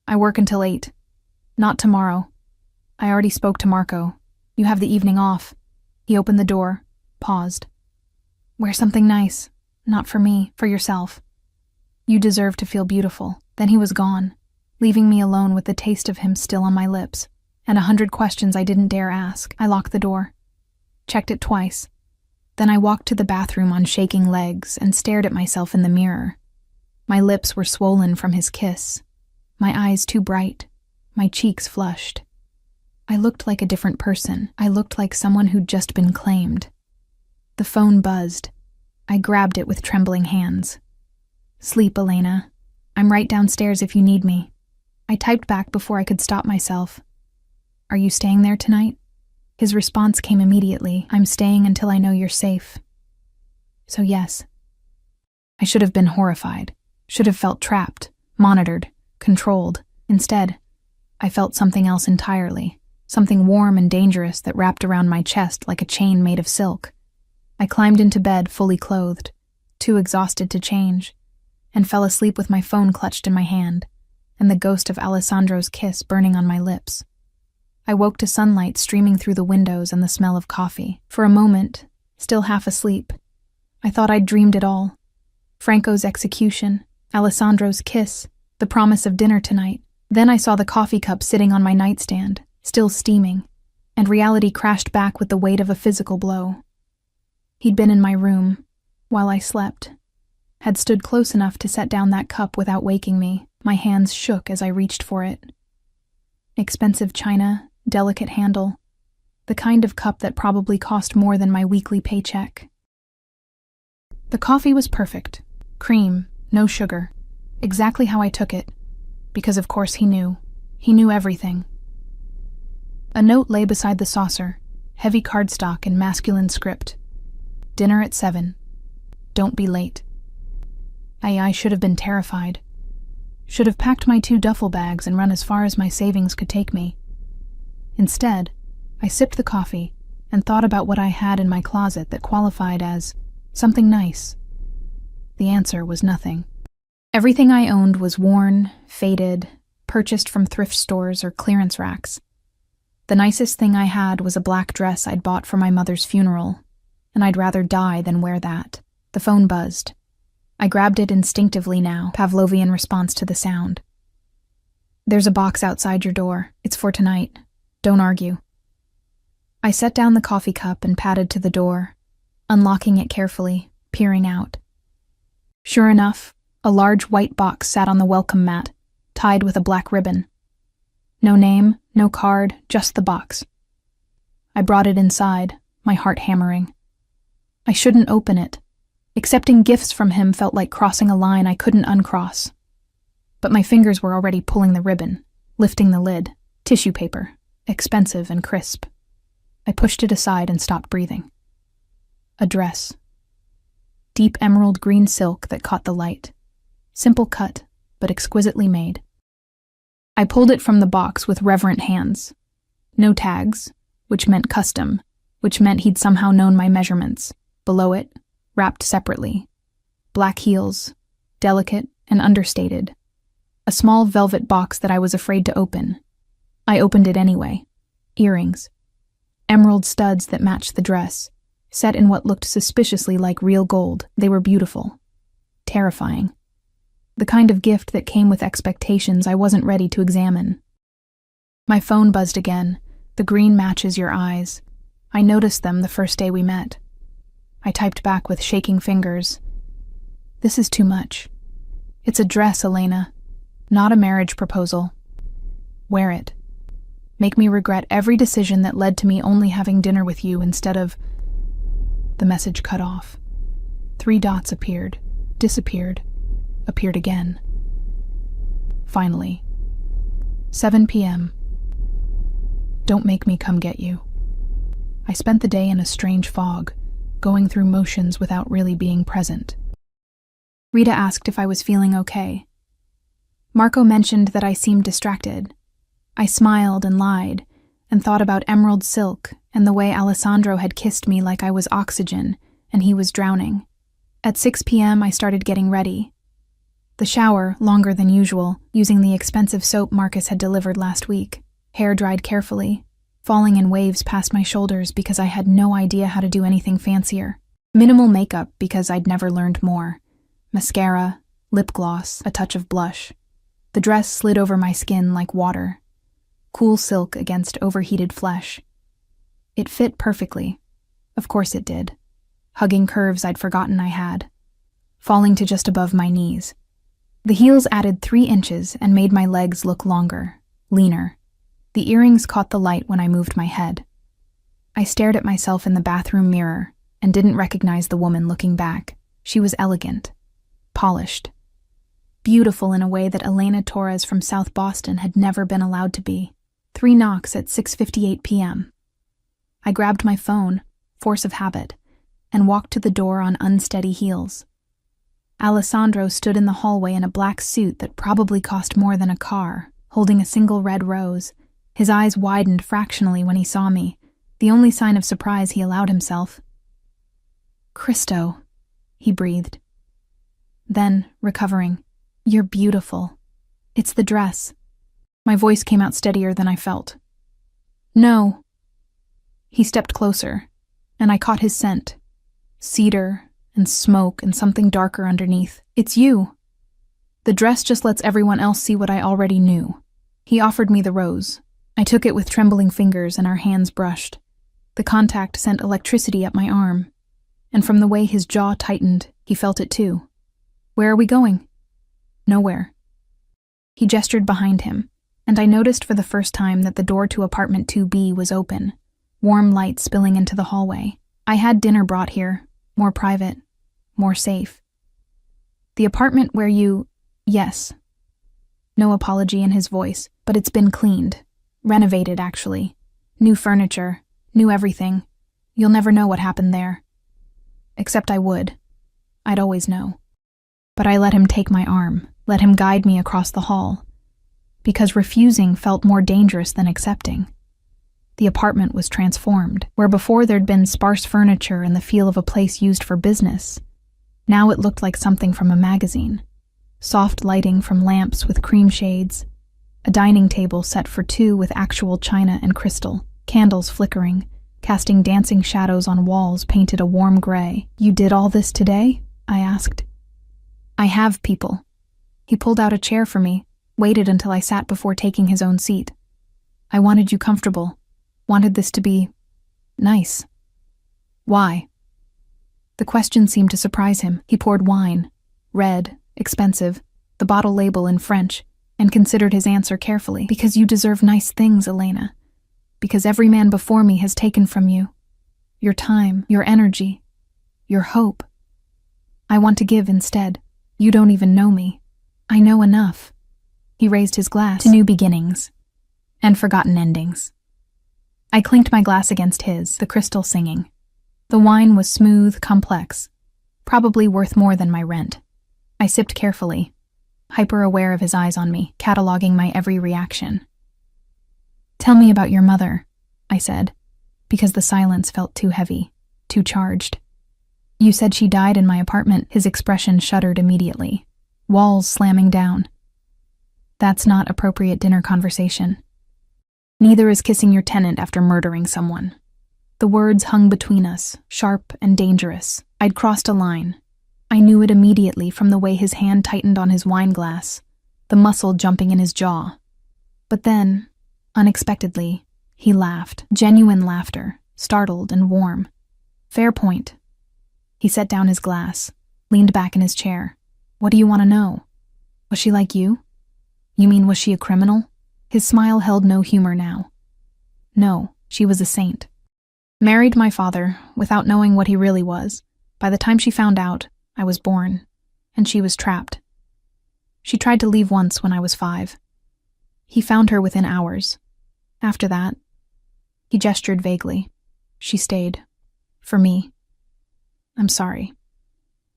I work until 8. Not tomorrow. I already spoke to Marco. You have the evening off. He opened the door, paused. Wear something nice. Not for me, for yourself. You deserve to feel beautiful. Then he was gone, leaving me alone with the taste of him still on my lips, and 100 questions I didn't dare ask. I locked the door, checked it twice. Then I walked to the bathroom on shaking legs and stared at myself in the mirror. My lips were swollen from his kiss, my eyes too bright, my cheeks flushed. I looked like a different person. I looked like someone who'd just been claimed. The phone buzzed. I grabbed it with trembling hands. Sleep, Elena. I'm right downstairs if you need me. I typed back before I could stop myself. Are you staying there tonight? His response came immediately. I'm staying until I know you're safe. So yes. I should have been horrified. Should have felt trapped, monitored, controlled. Instead, I felt something else entirely. Something warm and dangerous that wrapped around my chest like a chain made of silk. I climbed into bed fully clothed, too exhausted to change, and fell asleep with my phone clutched in my hand, and the ghost of Alessandro's kiss burning on my lips. I woke to sunlight streaming through the windows and the smell of coffee. For a moment, still half asleep, I thought I'd dreamed it all. Franco's execution, Alessandro's kiss, the promise of dinner tonight. Then I saw the coffee cup sitting on my nightstand, still steaming, and reality crashed back with the weight of a physical blow. He'd been in my room, while I slept, had stood close enough to set down that cup without waking me. My hands shook as I reached for it. Expensive china, delicate handle, the kind of cup that probably cost more than my weekly paycheck. The coffee was perfect. Cream, no sugar. Exactly how I took it, because of course he knew. He knew everything. A note lay beside the saucer, heavy cardstock in masculine script. Dinner at 7. Don't be late. I should have been terrified. Should have packed my 2 duffel bags and run as far as my savings could take me. Instead, I sipped the coffee and thought about what I had in my closet that qualified as something nice. The answer was nothing. Everything I owned was worn, faded, purchased from thrift stores or clearance racks. The nicest thing I had was a black dress I'd bought for my mother's funeral, and I'd rather die than wear that. The phone buzzed. I grabbed it instinctively now, Pavlovian response to the sound. There's a box outside your door. It's for tonight. Don't argue. I set down the coffee cup and padded to the door, unlocking it carefully, peering out. Sure enough, a large white box sat on the welcome mat, tied with a black ribbon. No name, no card, just the box. I brought it inside, my heart hammering. I shouldn't open it. Accepting gifts from him felt like crossing a line I couldn't uncross. But my fingers were already pulling the ribbon, lifting the lid, tissue paper, expensive and crisp. I pushed it aside and stopped breathing. A dress. Deep emerald green silk that caught the light. Simple cut, but exquisitely made. I pulled it from the box with reverent hands. No tags, which meant custom, which meant he'd somehow known my measurements. Below it, wrapped separately. Black heels, delicate and understated. A small velvet box that I was afraid to open. I opened it anyway. Earrings. Emerald studs that matched the dress, set in what looked suspiciously like real gold. They were beautiful. Terrifying. The kind of gift that came with expectations I wasn't ready to examine. My phone buzzed again. The green matches your eyes. I noticed them the first day we met. I typed back with shaking fingers. This is too much. It's a dress, Elena, not a marriage proposal. Wear it. Make me regret every decision that led to me only having dinner with you instead of... The message cut off. 3 dots appeared, disappeared, appeared again. Finally. 7 p.m. Don't make me come get you. I spent the day in a strange fog, going through motions without really being present. Rita asked if I was feeling okay. Marco mentioned that I seemed distracted. I smiled and lied, and thought about emerald silk and the way Alessandro had kissed me like I was oxygen and he was drowning. At 6 p.m. I started getting ready. The shower, longer than usual, using the expensive soap Marcus had delivered last week. Hair dried carefully, falling in waves past my shoulders because I had no idea how to do anything fancier. Minimal makeup because I'd never learned more. Mascara, lip gloss, a touch of blush. The dress slid over my skin like water. Cool silk against overheated flesh. It fit perfectly. Of course it did. Hugging curves I'd forgotten I had. Falling to just above my knees. The heels added 3 inches and made my legs look longer, leaner. The earrings caught the light when I moved my head. I stared at myself in the bathroom mirror and didn't recognize the woman looking back. She was elegant, polished, beautiful in a way that Elena Torres from South Boston had never been allowed to be. 3 knocks at 6:58 p.m. I grabbed my phone, force of habit, and walked to the door on unsteady heels. Alessandro stood in the hallway in a black suit that probably cost more than a car, holding a single red rose. His eyes widened fractionally when he saw me, the only sign of surprise he allowed himself. "Christo," he breathed. Then, recovering, "You're beautiful. It's the dress." My voice came out steadier than I felt. "No." He stepped closer, and I caught his scent. Cedar and smoke and something darker underneath. "It's you." The dress just lets everyone else see what I already knew. He offered me the rose. I took it with trembling fingers and our hands brushed. The contact sent electricity up my arm, and from the way his jaw tightened, he felt it too. "Where are we going?" "Nowhere." He gestured behind him, and I noticed for the first time that the door to apartment 2B was open, warm light spilling into the hallway. I had dinner brought here, more private, more safe. "The apartment where you..." "Yes." No apology in his voice, but it's been cleaned. Renovated, actually. New furniture, new everything. You'll never know what happened there. Except I would. I'd always know. But I let him take my arm, let him guide me across the hall. Because refusing felt more dangerous than accepting. The apartment was transformed, where before there'd been sparse furniture and the feel of a place used for business. Now it looked like something from a magazine. Soft lighting from lamps with cream shades. A dining table set for 2 with actual china and crystal. Candles flickering, casting dancing shadows on walls painted a warm gray. "You did all this today?" I asked. "I have people." He pulled out a chair for me, waited until I sat before taking his own seat. "I wanted you comfortable. Wanted this to be... nice." "Why?" The question seemed to surprise him. He poured wine, red, expensive, the bottle label in French, and considered his answer carefully. "Because you deserve nice things, Elena. Because every man before me has taken from you. Your time, your energy, your hope. I want to give instead. You don't even know me. I know enough." He raised his glass to new beginnings and forgotten endings. I clinked my glass against his, the crystal singing. The wine was smooth, complex, probably worth more than my rent. I sipped carefully, hyper-aware of his eyes on me, cataloging my every reaction. "Tell me about your mother," I said, because the silence felt too heavy, too charged. "You said she died in my apartment." His expression shuddered immediately, walls slamming down. "That's not appropriate dinner conversation. Neither is kissing your tenant after murdering someone." The words hung between us, sharp and dangerous. I'd crossed a line. I knew it immediately from the way his hand tightened on his wine glass, the muscle jumping in his jaw. But then, unexpectedly, he laughed. Genuine laughter, startled and warm. Fair point. He set down his glass, leaned back in his chair. What do you want to know? Was she like you? You mean, was she a criminal? His smile held no humor now. No, she was a saint. Married my father, without knowing what he really was. By the time she found out, I was born, and she was trapped. She tried to leave once when I was 5. He found her within hours. After that, he gestured vaguely. She stayed. For me. I'm sorry.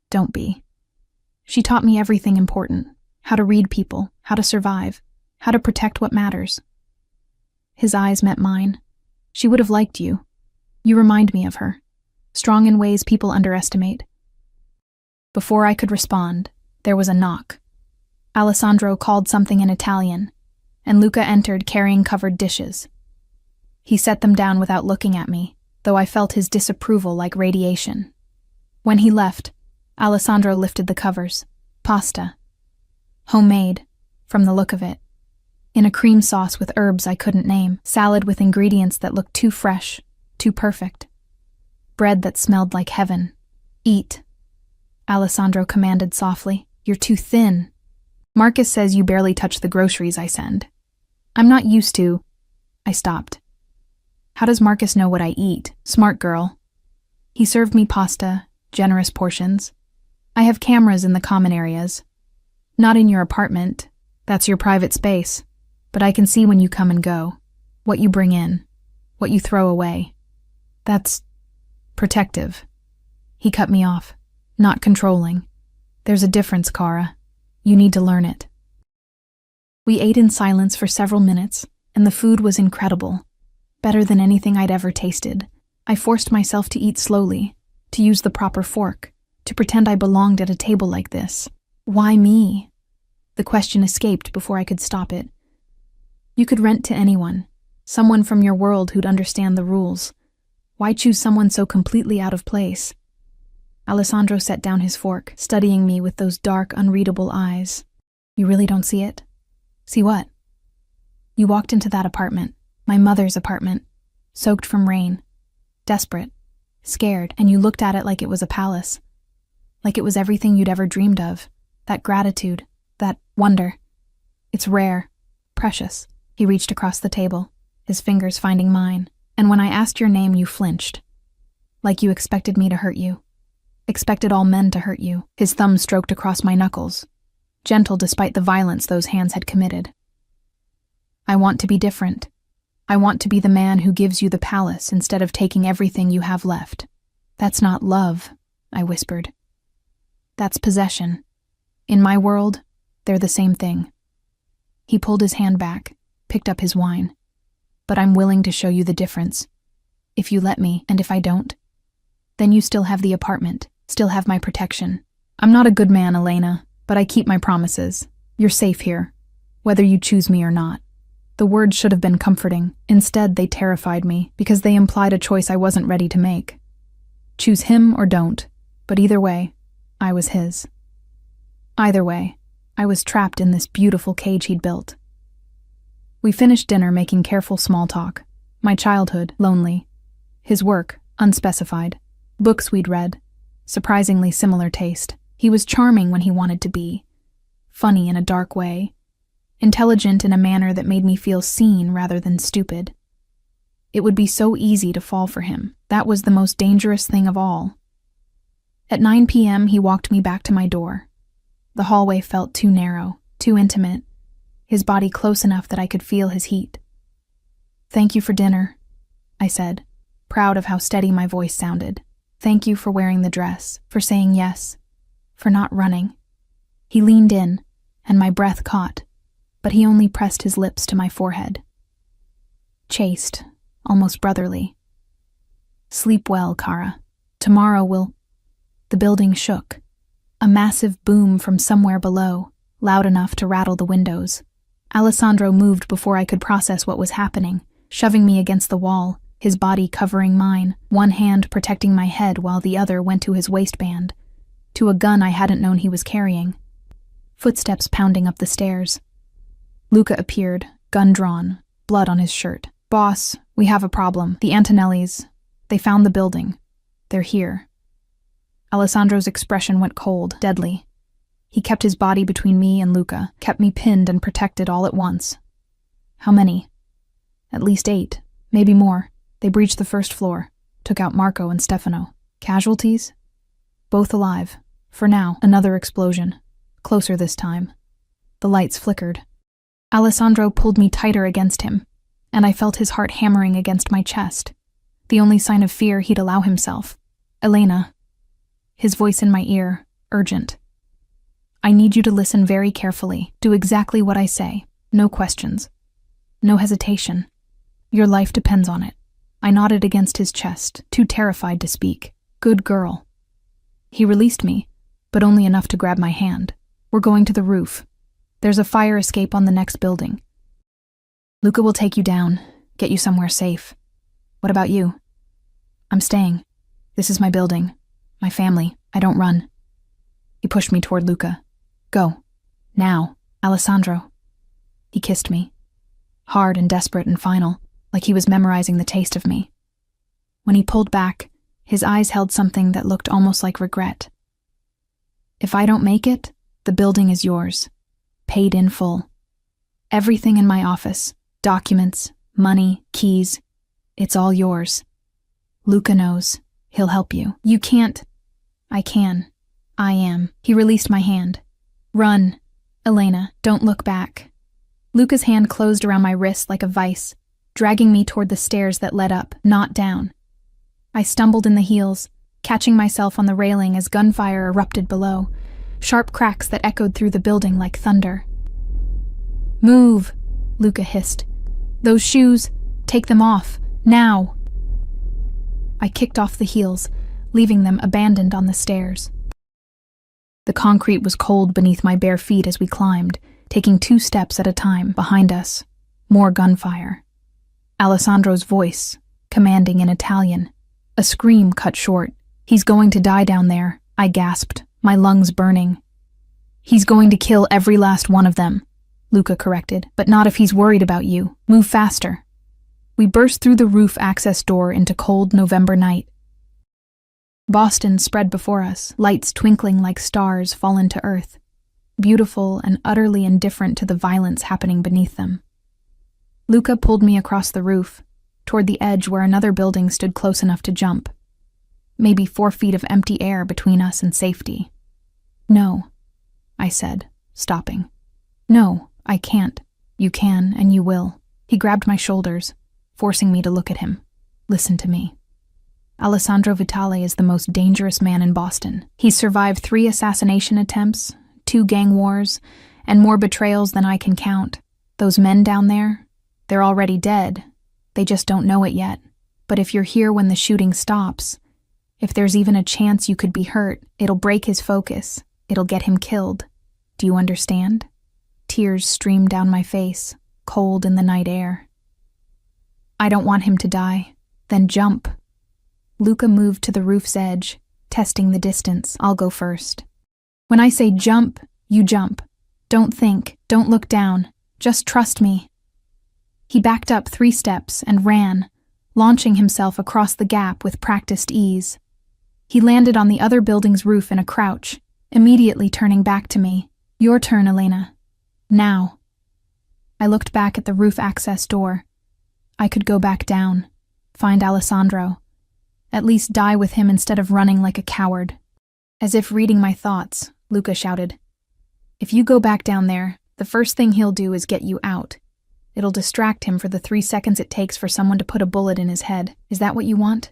Don't be. She taught me everything important. How to read people, how to survive, how to protect what matters. His eyes met mine. She would have liked you. You remind me of her. Strong in ways people underestimate. Before I could respond, there was a knock. Alessandro called something in Italian, and Luca entered carrying covered dishes. He set them down without looking at me, though I felt his disapproval like radiation. When he left, Alessandro lifted the covers. Pasta. Homemade, from the look of it. In a cream sauce with herbs I couldn't name, salad with ingredients that looked too fresh, too perfect. Bread that smelled like heaven. Eat. Alessandro commanded softly. You're too thin. Marcus says you barely touch the groceries I send. I'm not used to... I stopped. How does Marcus know what I eat? Smart girl. He served me pasta, generous portions. I have cameras in the common areas. Not in your apartment. That's your private space. But I can see when you come and go. What you bring in. What you throw away. That's... protective. He cut me off. Not controlling. There's a difference, Cara. You need to learn it. We ate in silence for several minutes, and the food was incredible. Better than anything I'd ever tasted. I forced myself to eat slowly, to use the proper fork, to pretend I belonged at a table like this. Why me? The question escaped before I could stop it. You could rent to anyone, someone from your world who'd understand the rules. Why choose someone so completely out of place? Alessandro set down his fork, studying me with those dark, unreadable eyes. You really don't see it? See what? You walked into that apartment, my mother's apartment, soaked from rain, desperate, scared, and you looked at it like it was a palace, like it was everything you'd ever dreamed of. That gratitude, that wonder. It's rare, precious. He reached across the table, his fingers finding mine, and when I asked your name, you flinched. Like you expected me to hurt you. Expected all men to hurt you. His thumb stroked across my knuckles, gentle despite the violence those hands had committed. I want to be different. I want to be the man who gives you the palace instead of taking everything you have left. That's not love, I whispered. That's possession. In my world, they're the same thing. He pulled his hand back, picked up his wine. But I'm willing to show you the difference. If you let me, and if I don't, then you still have the apartment, still have my protection. I'm not a good man, Elena, but I keep my promises. You're safe here, whether you choose me or not. The words should have been comforting. Instead, they terrified me because they implied a choice I wasn't ready to make. Choose him or don't, but either way, I was his. Either way, I was trapped in this beautiful cage he'd built. We finished dinner making careful small talk. My childhood, lonely. His work, unspecified. Books we'd read. Surprisingly similar taste. He was charming when he wanted to be. Funny in a dark way. Intelligent in a manner that made me feel seen rather than stupid. It would be so easy to fall for him. That was the most dangerous thing of all. At 9 p.m., he walked me back to my door. The hallway felt too narrow, too intimate, his body close enough that I could feel his heat. Thank you for dinner, I said, proud of how steady my voice sounded. Thank you for wearing the dress, for saying yes, for not running. He leaned in, and my breath caught, but he only pressed his lips to my forehead. Chaste, almost brotherly. Sleep well, Cara. Tomorrow we'll... The building shook. A massive boom from somewhere below, loud enough to rattle the windows. Alessandro moved before I could process what was happening, shoving me against the wall, his body covering mine, one hand protecting my head while the other went to his waistband, to a gun I hadn't known he was carrying. Footsteps pounding up the stairs. Luca appeared, gun drawn, blood on his shirt. Boss, we have a problem. The Antonellis, They found the building. They're here. Alessandro's expression went cold, deadly. He kept his body between me and Luca, kept me pinned and protected all at once. How many? At least 8, maybe more. They breached the first floor, took out Marco and Stefano. Casualties? Both alive. For now, another explosion. Closer this time. The lights flickered. Alessandro pulled me tighter against him, and I felt his heart hammering against my chest. The only sign of fear he'd allow himself. Elena. His voice in my ear, urgent. I need you to listen very carefully. Do exactly what I say. No questions. No hesitation. Your life depends on it. I nodded against his chest, too terrified to speak. Good girl. He released me, but only enough to grab my hand. We're going to the roof. There's a fire escape on the next building. Luca will take you down, get you somewhere safe. What about you? I'm staying. This is my building. My family. I don't run. He pushed me toward Luca. Go. Now. Alessandro. He kissed me. Hard and desperate and final, like he was memorizing the taste of me. When he pulled back, his eyes held something that looked almost like regret. If I don't make it, the building is yours. Paid in full. Everything in my office, documents, money, keys, it's all yours. Luca knows. He'll help you. You can't. I can. I am. He released my hand. Run. Elena, don't look back. Luca's hand closed around my wrist like a vice, dragging me toward the stairs that led up, not down. I stumbled in the heels, catching myself on the railing as gunfire erupted below, sharp cracks that echoed through the building like thunder. Move, Luca hissed. Those shoes, take them off, now. I kicked off the heels, leaving them abandoned on the stairs. The concrete was cold beneath my bare feet as we climbed, taking 2 steps at a time. Behind us, more gunfire. Alessandro's voice, commanding in Italian. A scream cut short. He's going to die down there, I gasped, my lungs burning. He's going to kill every last one of them, Luca corrected, but not if he's worried about you. Move faster. We burst through the roof access door into cold November night. Boston spread before us, lights twinkling like stars fallen to earth, beautiful and utterly indifferent to the violence happening beneath them. Luca pulled me across the roof, toward the edge where another building stood close enough to jump. Maybe 4 feet of empty air between us and safety. No, I said, stopping. No, I can't. You can and you will. He grabbed my shoulders, forcing me to look at him. Listen to me. Alessandro Vitale is the most dangerous man in Boston. He's survived 3 assassination attempts, 2 gang wars, and more betrayals than I can count. Those men down there, they're already dead. They just don't know it yet. But if you're here when the shooting stops, if there's even a chance you could be hurt, it'll break his focus. It'll get him killed. Do you understand? Tears streamed down my face, cold in the night air. I don't want him to die. Then jump. Luca moved to the roof's edge, testing the distance. I'll go first. When I say jump, you jump. Don't think, don't look down. Just trust me. He backed up 3 steps and ran, launching himself across the gap with practiced ease. He landed on the other building's roof in a crouch, immediately turning back to me. Your turn, Elena. Now. I looked back at the roof access door. I could go back down, find Alessandro. At least die with him instead of running like a coward. As if reading my thoughts, Luca shouted. If you go back down there, the first thing he'll do is get you out. It'll distract him for the 3 seconds it takes for someone to put a bullet in his head. Is that what you want?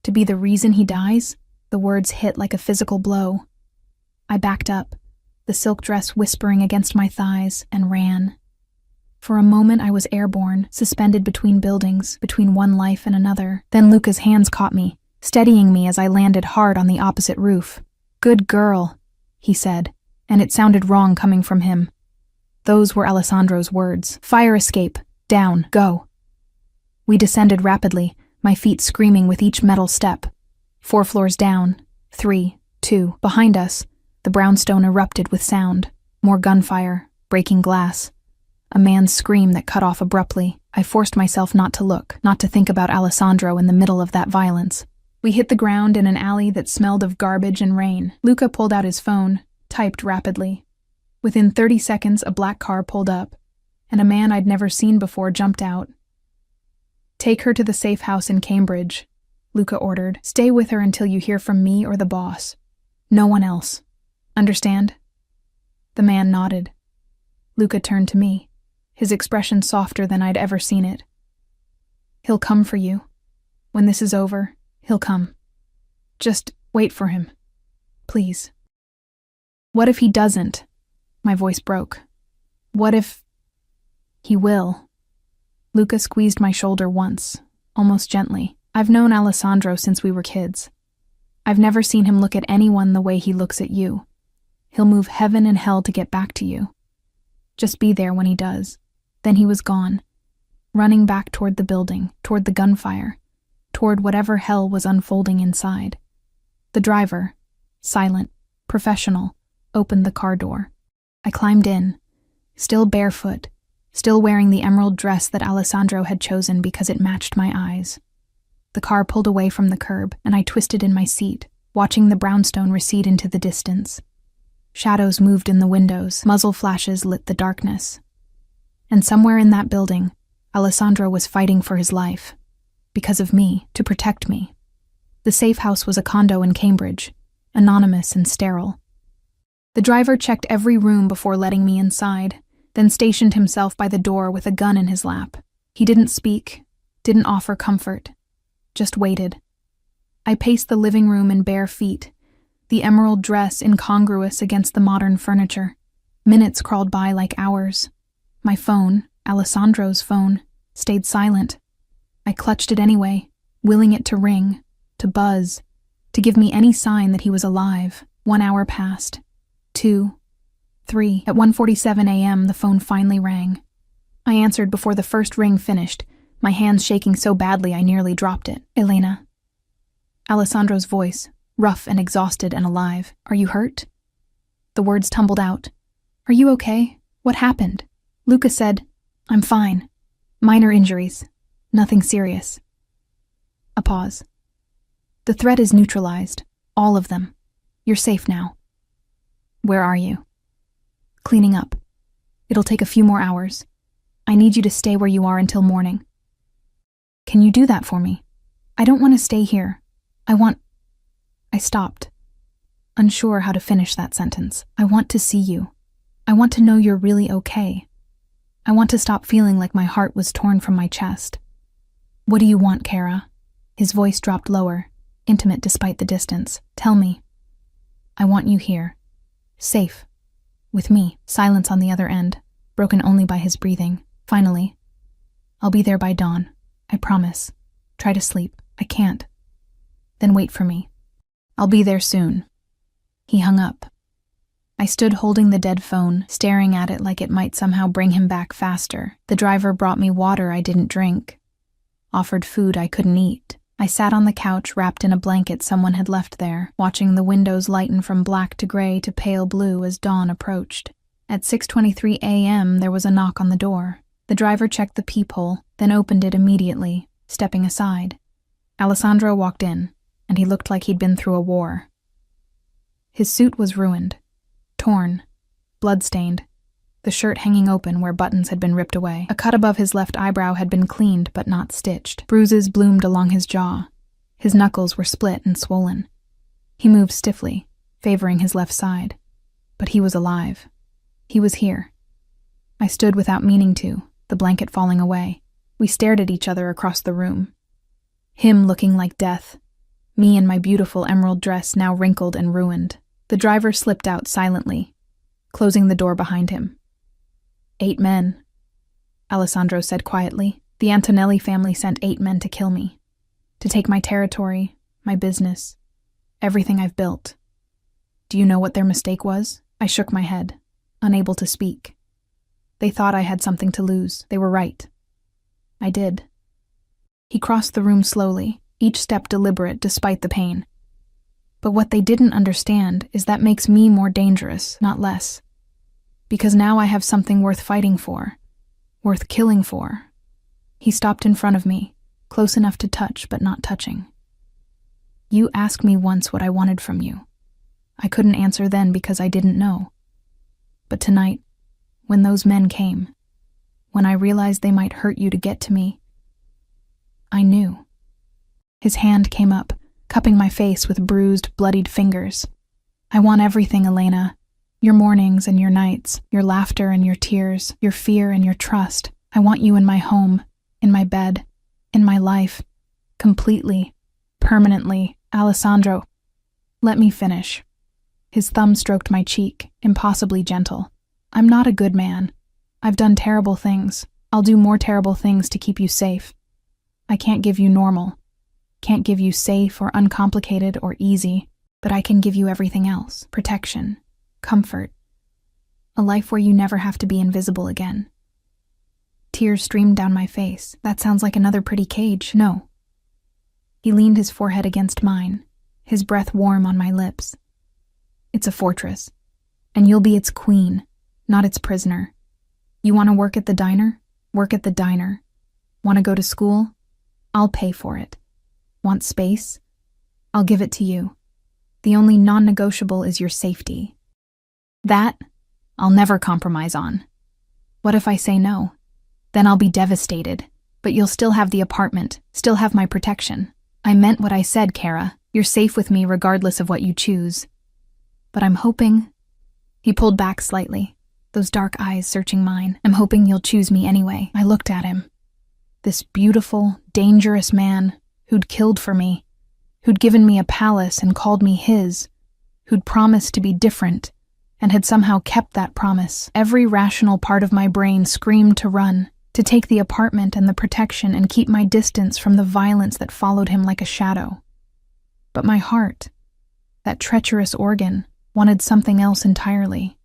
To be the reason he dies? The words hit like a physical blow. I backed up, the silk dress whispering against my thighs, and ran. For a moment I was airborne, suspended between buildings, between one life and another. Then Luca's hands caught me, steadying me as I landed hard on the opposite roof. Good girl, he said, and it sounded wrong coming from him. Those were Alessandro's words. Fire escape. Down. Go. We descended rapidly, my feet screaming with each metal step. 4 floors down. 3, 2. Behind us, the brownstone erupted with sound. More gunfire, breaking glass. A man's scream that cut off abruptly. I forced myself not to look, not to think about Alessandro in the middle of that violence. We hit the ground in an alley that smelled of garbage and rain. Luca pulled out his phone, typed rapidly. Within 30 seconds, a black car pulled up, and a man I'd never seen before jumped out. "Take her to the safe house in Cambridge," Luca ordered. "Stay with her until you hear from me or the boss. No one else. Understand?" The man nodded. Luca turned to me, his expression softer than I'd ever seen it. "He'll come for you. When this is over, he'll come. Just wait for him. Please." "What if he doesn't?" My voice broke. "What if—" "He will." Luca squeezed my shoulder once, almost gently. "I've known Alessandro since we were kids. I've never seen him look at anyone the way he looks at you. He'll move heaven and hell to get back to you. Just be there when he does." Then he was gone, running back toward the building, toward the gunfire, toward whatever hell was unfolding inside. The driver, silent, professional, opened the car door. I climbed in, still barefoot, still wearing the emerald dress that Alessandro had chosen because it matched my eyes. The car pulled away from the curb, and I twisted in my seat, watching the brownstone recede into the distance. Shadows moved in the windows, muzzle flashes lit the darkness. And somewhere in that building, Alessandro was fighting for his life. Because of me, to protect me. The safe house was a condo in Cambridge, anonymous and sterile. The driver checked every room before letting me inside, then stationed himself by the door with a gun in his lap. He didn't speak, didn't offer comfort, just waited. I paced the living room in bare feet, the emerald dress incongruous against the modern furniture. Minutes crawled by like hours. My phone, Alessandro's phone, stayed silent. I clutched it anyway, willing it to ring, to buzz, to give me any sign that he was alive. 1 hour passed. 2, 3. At 1:47 a.m., the phone finally rang. I answered before the first ring finished, my hands shaking so badly I nearly dropped it. "Elena." Alessandro's voice, rough and exhausted and alive. "Are you hurt?" The words tumbled out. "Are you okay? What happened?" Luca said, "I'm fine. Minor injuries. Nothing serious." A pause. "The threat is neutralized. All of them. You're safe now." "Where are you?" "Cleaning up. It'll take a few more hours. I need you to stay where you are until morning." "Can you do that for me? I don't want to stay here. I stopped, unsure how to finish that sentence. "I want to see you. I want to know you're really okay. I want to stop feeling like my heart was torn from my chest." "What do you want, Kara?" His voice dropped lower, intimate despite the distance. "Tell me." "I want you here. Safe. With me." Silence on the other end, broken only by his breathing. Finally, "I'll be there by dawn. I promise. Try to sleep. I can't." "Then wait for me. I'll be there soon." He hung up. I stood holding the dead phone, staring at it like it might somehow bring him back faster. The driver brought me water I didn't drink, offered food I couldn't eat. I sat on the couch wrapped in a blanket someone had left there, watching the windows lighten from black to gray to pale blue as dawn approached. At 6:23 a.m. there was a knock on the door. The driver checked the peephole, then opened it immediately, stepping aside. Alessandro walked in, and he looked like he'd been through a war. His suit was ruined, torn, blood-stained, the shirt hanging open where buttons had been ripped away. A cut above his left eyebrow had been cleaned but not stitched. Bruises bloomed along his jaw. His knuckles were split and swollen. He moved stiffly, favoring his left side. But he was alive. He was here. I stood without meaning to, the blanket falling away. We stared at each other across the room. Him looking like death. Me in my beautiful emerald dress now wrinkled and ruined. The driver slipped out silently, closing the door behind him. 8 men, Alessandro said quietly. The Antonelli family sent 8 men to kill me, to take my territory, my business, everything I've built. Do you know what their mistake was? I shook my head, unable to speak. They thought I had something to lose. They were right. I did. He crossed the room slowly, each step deliberate despite the pain. But what they didn't understand is that makes me more dangerous, not less. Because now I have something worth fighting for, Worth killing for. He stopped in front of me, close enough to touch but not touching. You asked me once what I wanted from you. I couldn't answer then because I didn't know. But tonight, when those men came, when I realized they might hurt you to get to me, I knew. His hand came up, cupping my face with bruised, bloodied fingers. I want everything, Elena. Your mornings and your nights, your laughter and your tears, your fear and your trust. I want you in my home, in my bed, in my life, completely, permanently. Alessandro, let me finish. His thumb stroked my cheek, impossibly gentle. I'm not a good man. I've done terrible things. I'll do more terrible things to keep you safe. I can't give you normal. Can't give you safe or uncomplicated or easy, but I can give you everything else. Protection, comfort, a life where you never have to be invisible again. Tears streamed down my face. That sounds like another pretty cage. No. He leaned his forehead against mine, his breath warm on my lips. It's a fortress, and you'll be its queen, not its prisoner. You want to work at the diner? Work at the diner. Want to go to school? I'll pay for it. Want space? I'll give it to you. The only non-negotiable is your safety. That, I'll never compromise on. What if I say no? Then I'll be devastated, but you'll still have the apartment, still have my protection. I meant what I said, Kara. You're safe with me regardless of what you choose. But I'm hoping... He pulled back slightly, those dark eyes searching mine. I'm hoping you'll choose me anyway. I looked at him. This beautiful, dangerous man who'd killed for me, who'd given me a palace and called me his, who'd promised to be different, and had somehow kept that promise. Every rational part of my brain screamed to run, to take the apartment and the protection and keep my distance from the violence that followed him like a shadow. But my heart, that treacherous organ, wanted something else entirely.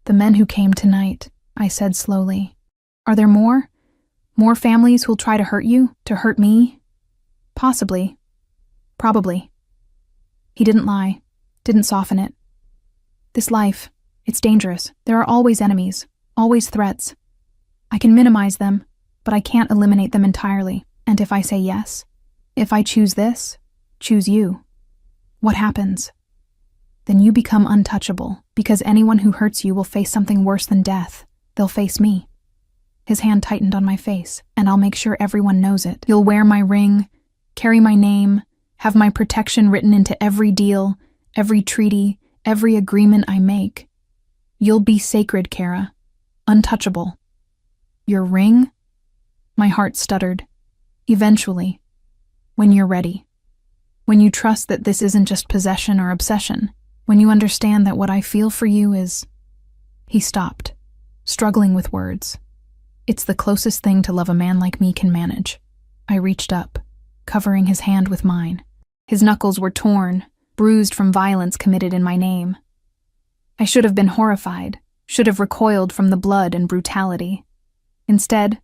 The men who came tonight, I said slowly. Are there more? More families who'll try to hurt you? To hurt me? Possibly. Probably. He didn't lie, didn't soften it. This life, it's dangerous. There are always enemies, always threats. I can minimize them, but I can't eliminate them entirely. And if I say yes, if I choose this, choose you, what happens? Then you become untouchable, because anyone who hurts you will face something worse than death. They'll face me. His hand tightened on my face, and I'll make sure everyone knows it. You'll wear my ring, carry my name, have my protection written into every deal, every treaty, every agreement I make. You'll be sacred, Kara. Untouchable. Your ring? My heart stuttered. Eventually. When you're ready. When you trust that this isn't just possession or obsession. When you understand that what I feel for you is... He stopped, struggling with words. It's the closest thing to love a man like me can manage. I reached up, covering his hand with mine. His knuckles were torn, bruised from violence committed in my name. I should have been horrified, should have recoiled from the blood and brutality. Instead,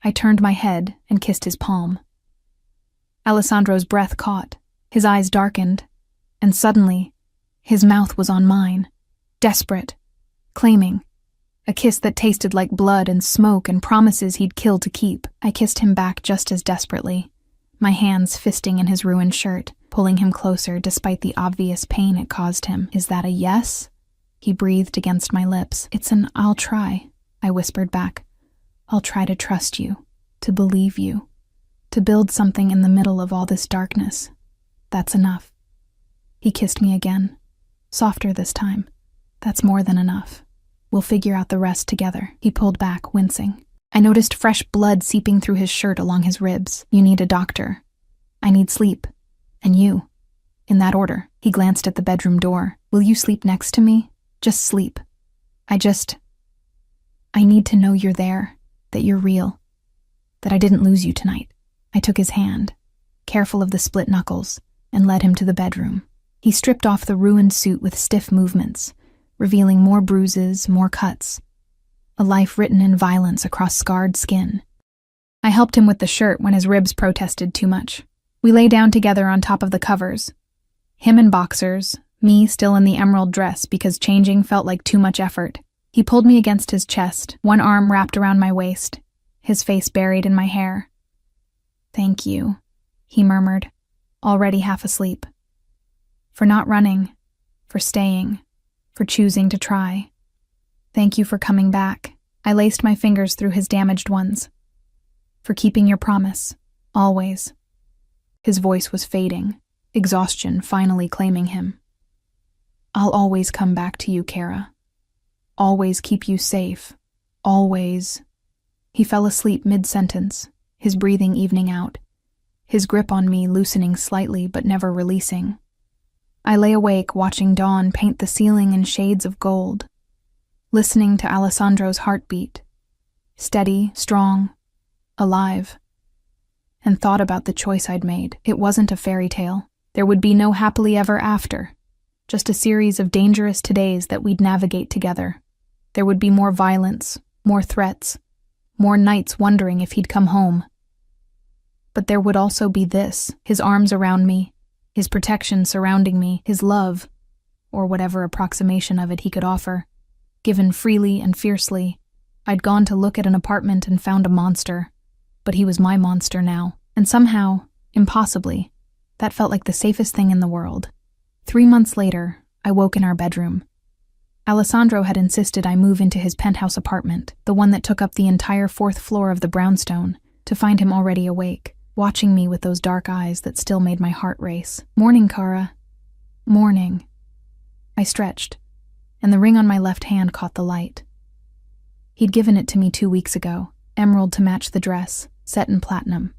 I turned my head and kissed his palm. Alessandro's breath caught, his eyes darkened, and suddenly, his mouth was on mine, desperate, claiming, a kiss that tasted like blood and smoke and promises he'd kill to keep. I kissed him back just as desperately, my hands fisting in his ruined shirt, pulling him closer despite the obvious pain it caused him. Is that a yes? He breathed against my lips. It's an I'll try, I whispered back. I'll try to trust you, to believe you, to build something in the middle of all this darkness. That's enough. He kissed me again, softer this time. That's more than enough. We'll figure out the rest together. He pulled back, wincing. I noticed fresh blood seeping through his shirt along his ribs. You need a doctor. I need sleep. And you. In that order. He glanced at the bedroom door. Will you sleep next to me? Just sleep. I need to know you're there, that you're real, that I didn't lose you tonight. I took his hand, careful of the split knuckles, and led him to the bedroom. He stripped off the ruined suit with stiff movements, revealing more bruises, more cuts, a life written in violence across scarred skin. I helped him with the shirt when his ribs protested too much. We lay down together on top of the covers, him in boxers, me still in the emerald dress because changing felt like too much effort. He pulled me against his chest, one arm wrapped around my waist, his face buried in my hair. "Thank you," he murmured, already half asleep. "For not running, for staying, for choosing to try. Thank you for coming back." I laced my fingers through his damaged ones. "For keeping your promise, always." His voice was fading, exhaustion finally claiming him. "I'll always come back to you, Kara. Always keep you safe. Always." He fell asleep mid-sentence, his breathing evening out, his grip on me loosening slightly but never releasing. I lay awake watching dawn paint the ceiling in shades of gold, listening to Alessandro's heartbeat, steady, strong, alive, and thought about the choice I'd made. It wasn't a fairy tale. There would be no happily ever after, just a series of dangerous todays that we'd navigate together. There would be more violence, more threats, more nights wondering if he'd come home. But there would also be this, his arms around me, his protection surrounding me, his love, or whatever approximation of it he could offer, given freely and fiercely. I'd gone to look at an apartment and found a monster, but he was my monster now, and somehow, impossibly, that felt like the safest thing in the world. 3 months later, I woke in our bedroom. Alessandro had insisted I move into his penthouse apartment, the one that took up the entire 4th floor of the brownstone, to find him already awake, watching me with those dark eyes that still made my heart race. "Morning, Kara." "Morning." I stretched, and the ring on my left hand caught the light. He'd given it to me 2 weeks ago, emerald to match the dress, set in platinum.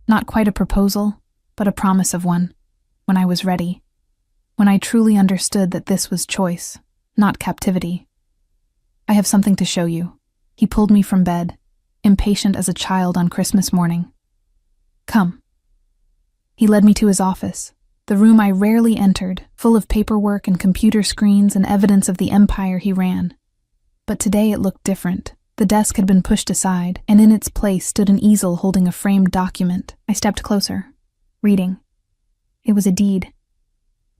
Not quite a proposal, but a promise of one, when I was ready, when I truly understood that this was choice, not captivity. "I have something to show you." He pulled me from bed, impatient as a child on Christmas morning. "Come." He led me to his office, the room I rarely entered, full of paperwork and computer screens and evidence of the empire he ran. But today it looked different. The desk had been pushed aside, and in its place stood an easel holding a framed document. I stepped closer, reading. It was a deed.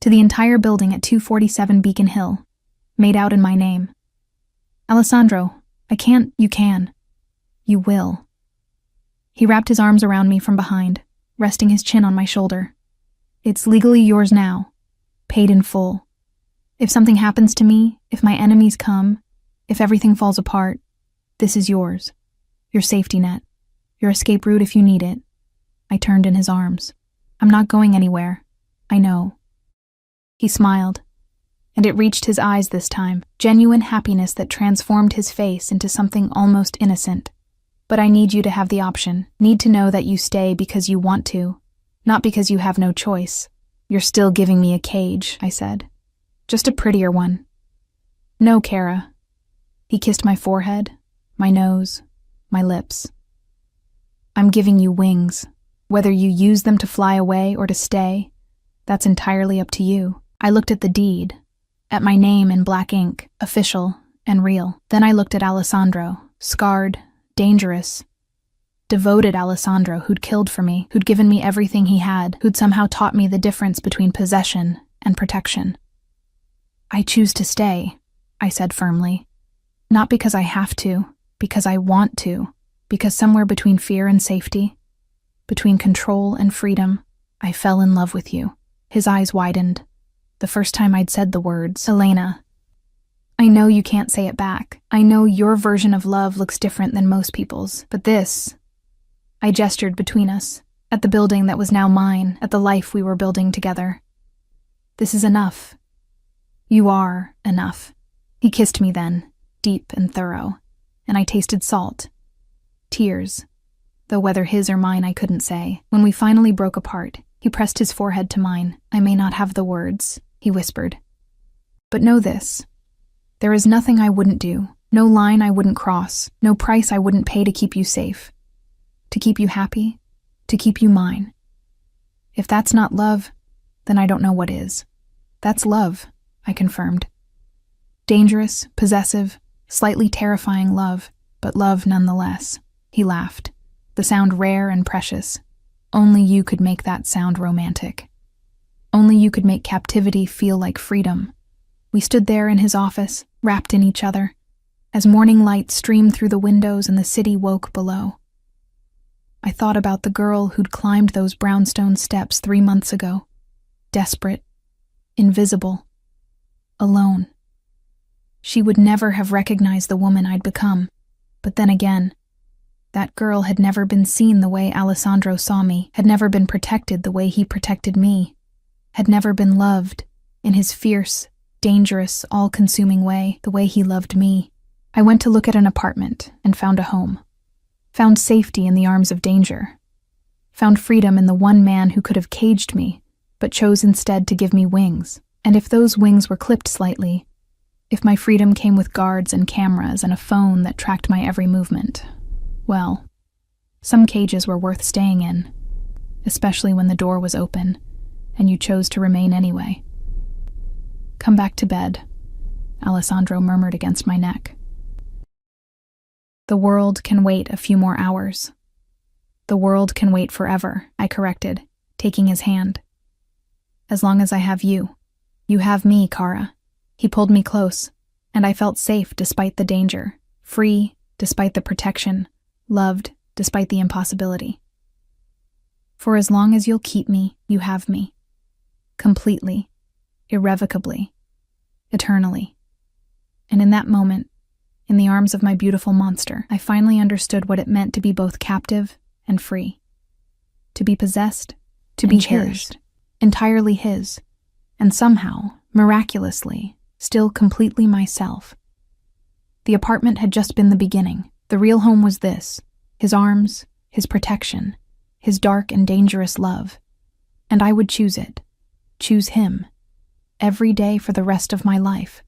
To the entire building at 247 Beacon Hill, made out in my name. "Alessandro, I can't." "You can. You will." He wrapped his arms around me from behind, resting his chin on my shoulder. "It's legally yours now, paid in full. If something happens to me, if my enemies come, if everything falls apart, this is yours. Your safety net, your escape route if you need it." I turned in his arms. "I'm not going anywhere. I know." He smiled, and it reached his eyes this time, genuine happiness that transformed his face into something almost innocent. "But I need you to have the option, need to know that you stay because you want to, not because you have no choice." "You're still giving me a cage," I said. "Just a prettier one." "No, Kara." He kissed my forehead, my nose, my lips. "I'm giving you wings. Whether you use them to fly away or to stay, that's entirely up to you." I looked at the deed, at my name in black ink, official and real. Then I looked at Alessandro, scarred, dangerous, devoted Alessandro who'd killed for me, who'd given me everything he had, who'd somehow taught me the difference between possession and protection. "I choose to stay," I said firmly. "Not because I have to, because I want to, because somewhere between fear and safety, between control and freedom, I fell in love with you." His eyes widened. The first time I'd said the words, "Elena, I know you can't say it back. I know your version of love looks different than most people's, but this..." I gestured between us, at the building that was now mine, at the life we were building together. "This is enough. You are enough." He kissed me then, deep and thorough, and I tasted salt, tears, though whether his or mine I couldn't say. When we finally broke apart, he pressed his forehead to mine. "I may not have the words," he whispered, "but know this. There is nothing I wouldn't do, no line I wouldn't cross, no price I wouldn't pay to keep you safe, to keep you happy, to keep you mine. If that's not love, then I don't know what is." "That's love," I confirmed. "Dangerous, possessive, slightly terrifying love, but love nonetheless." He laughed, the sound rare and precious. Only you could make that sound romantic. Only you could make captivity feel like freedom. We stood there in his office, wrapped in each other, as morning light streamed through the windows and the city woke below. I thought about the girl who'd climbed those brownstone steps 3 months ago, desperate, invisible, alone. She would never have recognized the woman I'd become, but then again, that girl had never been seen the way Alessandro saw me, had never been protected the way he protected me, had never been loved in his fierce, dangerous, all-consuming way, the way he loved me. I went to look at an apartment and found a home. Found safety in the arms of danger. Found freedom in the one man who could have caged me, but chose instead to give me wings. And if those wings were clipped slightly, if my freedom came with guards and cameras and a phone that tracked my every movement, well, some cages were worth staying in, especially when the door was open and you chose to remain anyway. "Come back to bed," Alessandro murmured against my neck. "The world can wait a few more hours." "The world can wait forever," I corrected, taking his hand. "As long as I have you. You have me, Kara." He pulled me close, and I felt safe despite the danger, free despite the protection, loved despite the impossibility. "For as long as you'll keep me, you have me. Completely, irrevocably, eternally." And in that moment, in the arms of my beautiful monster, I finally understood what it meant to be both captive and free. To be possessed, to be cherished, entirely his, and somehow, miraculously, still completely myself. The apartment had just been the beginning. The real home was this: his arms, his protection, his dark and dangerous love. And I would choose it, choose him, every day for the rest of my life.